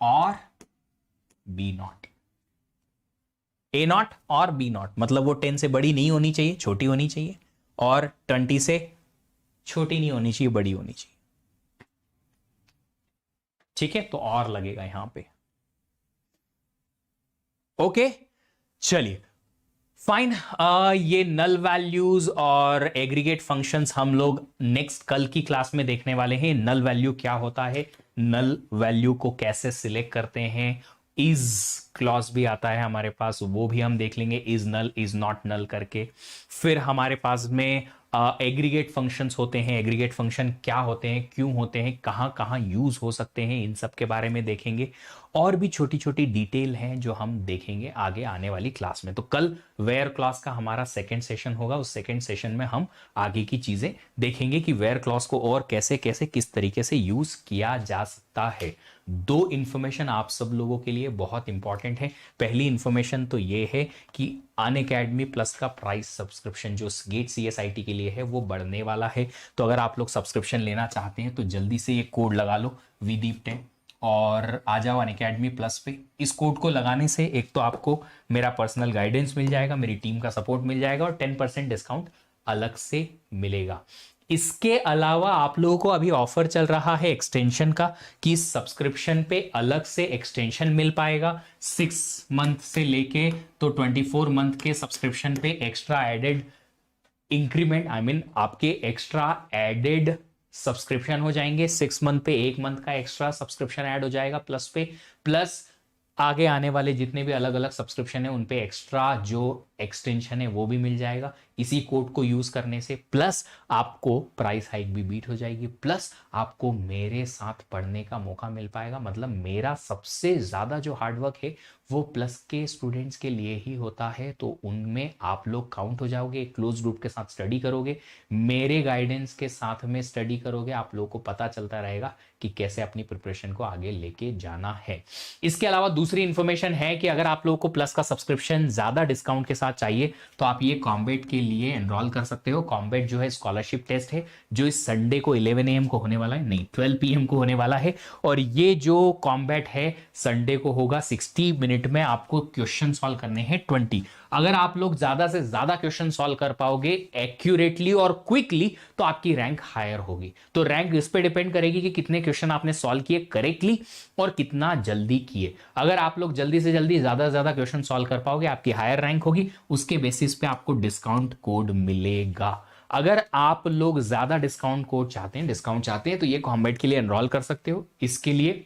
Speaker 1: और बी नॉट। ए नॉट और बी नॉट मतलब वो 10 से बड़ी नहीं होनी चाहिए, छोटी होनी चाहिए, और 20 से छोटी नहीं होनी चाहिए, बड़ी होनी चाहिए। ठीक है, तो और लगेगा यहां पे। ओके, चलिए फाइन। ये नल वैल्यूज और एग्रीगेट फंक्शंस हम लोग नेक्स्ट कल की क्लास में देखने वाले हैं। नल वैल्यू क्या होता है, नल वैल्यू को कैसे सिलेक्ट करते हैं, इज क्लॉज भी आता है हमारे पास, वो भी हम देख लेंगे, is null is not null करके। फिर हमारे पास में एग्रीगेट फंक्शंस होते हैं, एग्रीगेट फंक्शन क्या होते हैं, क्यों होते हैं, कहाँ कहाँ यूज हो सकते हैं, इन सब के बारे में देखेंगे। और भी छोटी छोटी डिटेल हैं जो हम देखेंगे आगे आने वाली क्लास में। तो कल वेयर क्लॉज का हमारा सेकंड सेशन होगा, उस सेकंड सेशन में हम आगे की चीजें देखेंगे कि वेयर क्लॉज को और कैसे कैसे किस तरीके से यूज किया जा सकता है। दो इंफॉर्मेशन आप सब लोगों के लिए बहुत इंपॉर्टेंट है। पहली इंफॉर्मेशन तो ये है कि अनअकैडमी प्लस का प्राइस सब्सक्रिप्शन जो गेट CSIT के लिए है वो बढ़ने वाला है। तो अगर आप लोग सब्सक्रिप्शन लेना चाहते हैं तो जल्दी से ये कोड लगा लो विदीप10 और आ जाओ अनअकैडमी प्लस पे। इस कोड को लगाने से एक तो आपको मेरा पर्सनल गाइडेंस मिल जाएगा, मेरी टीम का सपोर्ट मिल जाएगा और 10% डिस्काउंट अलग से मिलेगा। इसके अलावा आप लोगों को अभी ऑफर चल रहा है एक्सटेंशन का कि सब्सक्रिप्शन पे अलग से एक्सटेंशन मिल पाएगा 6 मंथ से लेके तो 24 मंथ के सब्सक्रिप्शन पे एक्स्ट्रा एडेड इंक्रीमेंट आपके एक्स्ट्रा एडेड सब्सक्रिप्शन हो जाएंगे। 6 मंथ पे 1 मंथ का एक्स्ट्रा सब्सक्रिप्शन ऐड हो जाएगा प्लस पे, प्लस आगे आने वाले जितने भी अलग अलग सब्सक्रिप्शन है उन पे एक्स्ट्रा जो एक्सटेंशन है वो भी मिल जाएगा इसी कोड को यूज करने से। प्लस आपको प्राइस हाइक भी बीट हो जाएगी, प्लस आपको मेरे साथ पढ़ने का मौका मिल पाएगा। मतलब मेरा सबसे ज्यादा जो हार्डवर्क है वो प्लस के स्टूडेंट्स के लिए ही होता है, तो उनमें आप लोग काउंट हो जाओगे। क्लोज ग्रुप के साथ स्टडी करोगे, मेरे गाइडेंस के साथ में स्टडी करोगे, आप लोगों को पता चलता रहेगा कि कैसे अपनी प्रिपरेशन को आगे लेके जाना है। इसके अलावा दूसरी इंफॉर्मेशन है कि अगर आप लोगों को प्लस का सब्सक्रिप्शन ज्यादा डिस्काउंट के साथ चाहिए तो आप ये कॉम्बेट के लिए एनरोल कर सकते हो। कॉम्बेट जो है स्कॉलरशिप टेस्ट है जो इस संडे को 11 AM को होने वाला है, नहीं 12 PM को होने वाला है। और ये जो कॉम्बेट है संडे को होगा। 60 मिनट में आपको क्वेश्चन सॉल्व करने हैं 20। अगर आप लोग ज्यादा से ज्यादा क्वेश्चन सॉल्व कर पाओगे एक्यूरेटली और क्विकली तो आपकी रैंक हायर होगी। तो रैंक इस पे डिपेंड करेगी कि कितने क्वेश्चन आपने सॉल्व किए करेक्टली और कितना जल्दी किए। अगर आप लोग जल्दी से जल्दी ज्यादा से ज्यादा क्वेश्चन सॉल्व कर पाओगे आपकी हायर रैंक होगी, उसके बेसिस पे आपको डिस्काउंट कोड मिलेगा। अगर आप लोग ज्यादा डिस्काउंट कोड चाहते हैं, डिस्काउंट चाहते हैं तो ये कॉम्बेट के लिए एनरोल कर सकते हो। इसके लिए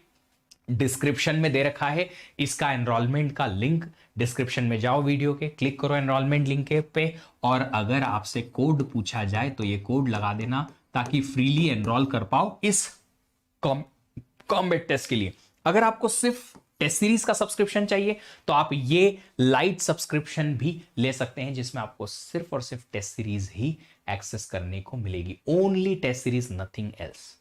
Speaker 1: डिस्क्रिप्शन में दे रखा है इसका एनरोलमेंट का लिंक। डिस्क्रिप्शन में जाओ वीडियो के, क्लिक करो एनरोलमेंट लिंक पे और अगर आपसे कोड पूछा जाए तो ये कोड लगा देना ताकि फ्रीली एनरोल कर पाओ इस कॉम्बेट टेस्ट के लिए। अगर आपको सिर्फ टेस्ट सीरीज का सब्सक्रिप्शन चाहिए तो आप ये लाइट सब्सक्रिप्शन भी ले सकते हैं जिसमें आपको सिर्फ और सिर्फ टेस्ट सीरीज ही एक्सेस करने को मिलेगी। Only test series, nothing else.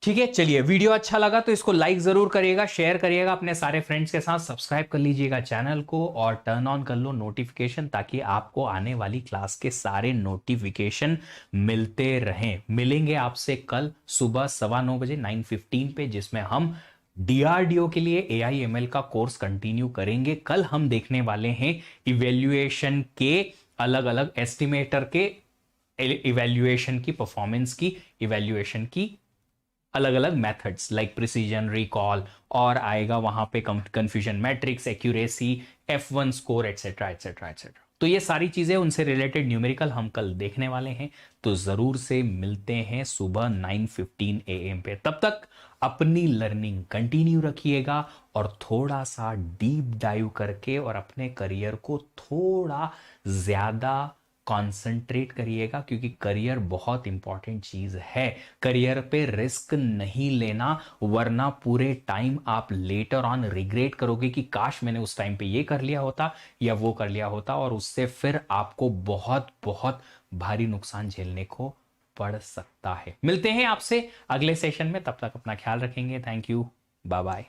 Speaker 1: ठीक है, चलिए वीडियो अच्छा लगा तो इसको लाइक जरूर करिएगा, शेयर करिएगा अपने सारे फ्रेंड्स के साथ, सब्सक्राइब कर लीजिएगा चैनल को और टर्न ऑन कर लो नोटिफिकेशन ताकि आपको आने वाली क्लास के सारे नोटिफिकेशन मिलते रहें। मिलेंगे आपसे कल सुबह 9:15 बजे 9:15 पे जिसमें हम DRDO के लिए AI/ML का कोर्स कंटिन्यू करेंगे। कल हम देखने वाले हैं इवेल्युएशन के अलग अलग एस्टिमेटर के इवेल्युएशन की, परफॉर्मेंस की इवेल्युएशन की अलग अलग मेथड्स लाइक प्रिसीजन, रिकॉल और आएगा वहां पे confusion matrix, accuracy, F1 score etcetera etcetera etcetera. तो ये सारी चीजें उनसे रिलेटेड न्यूमेरिकल हम कल देखने वाले हैं। तो जरूर से मिलते हैं सुबह 9:15 AM पे। तब तक अपनी लर्निंग कंटिन्यू रखिएगा और थोड़ा सा डीप डाइव करके और अपने करियर को थोड़ा ज्यादा कंसंट्रेट करिएगा क्योंकि करियर बहुत इंपॉर्टेंट चीज है। करियर पे रिस्क नहीं लेना वरना पूरे टाइम आप लेटर ऑन रिग्रेट करोगे कि काश मैंने उस टाइम पे ये कर लिया होता या वो कर लिया होता और उससे फिर आपको बहुत बहुत भारी नुकसान झेलने को पड़ सकता है। मिलते हैं आपसे अगले सेशन में, तब तक अपना ख्याल रखेंगे। Thank you, bye bye.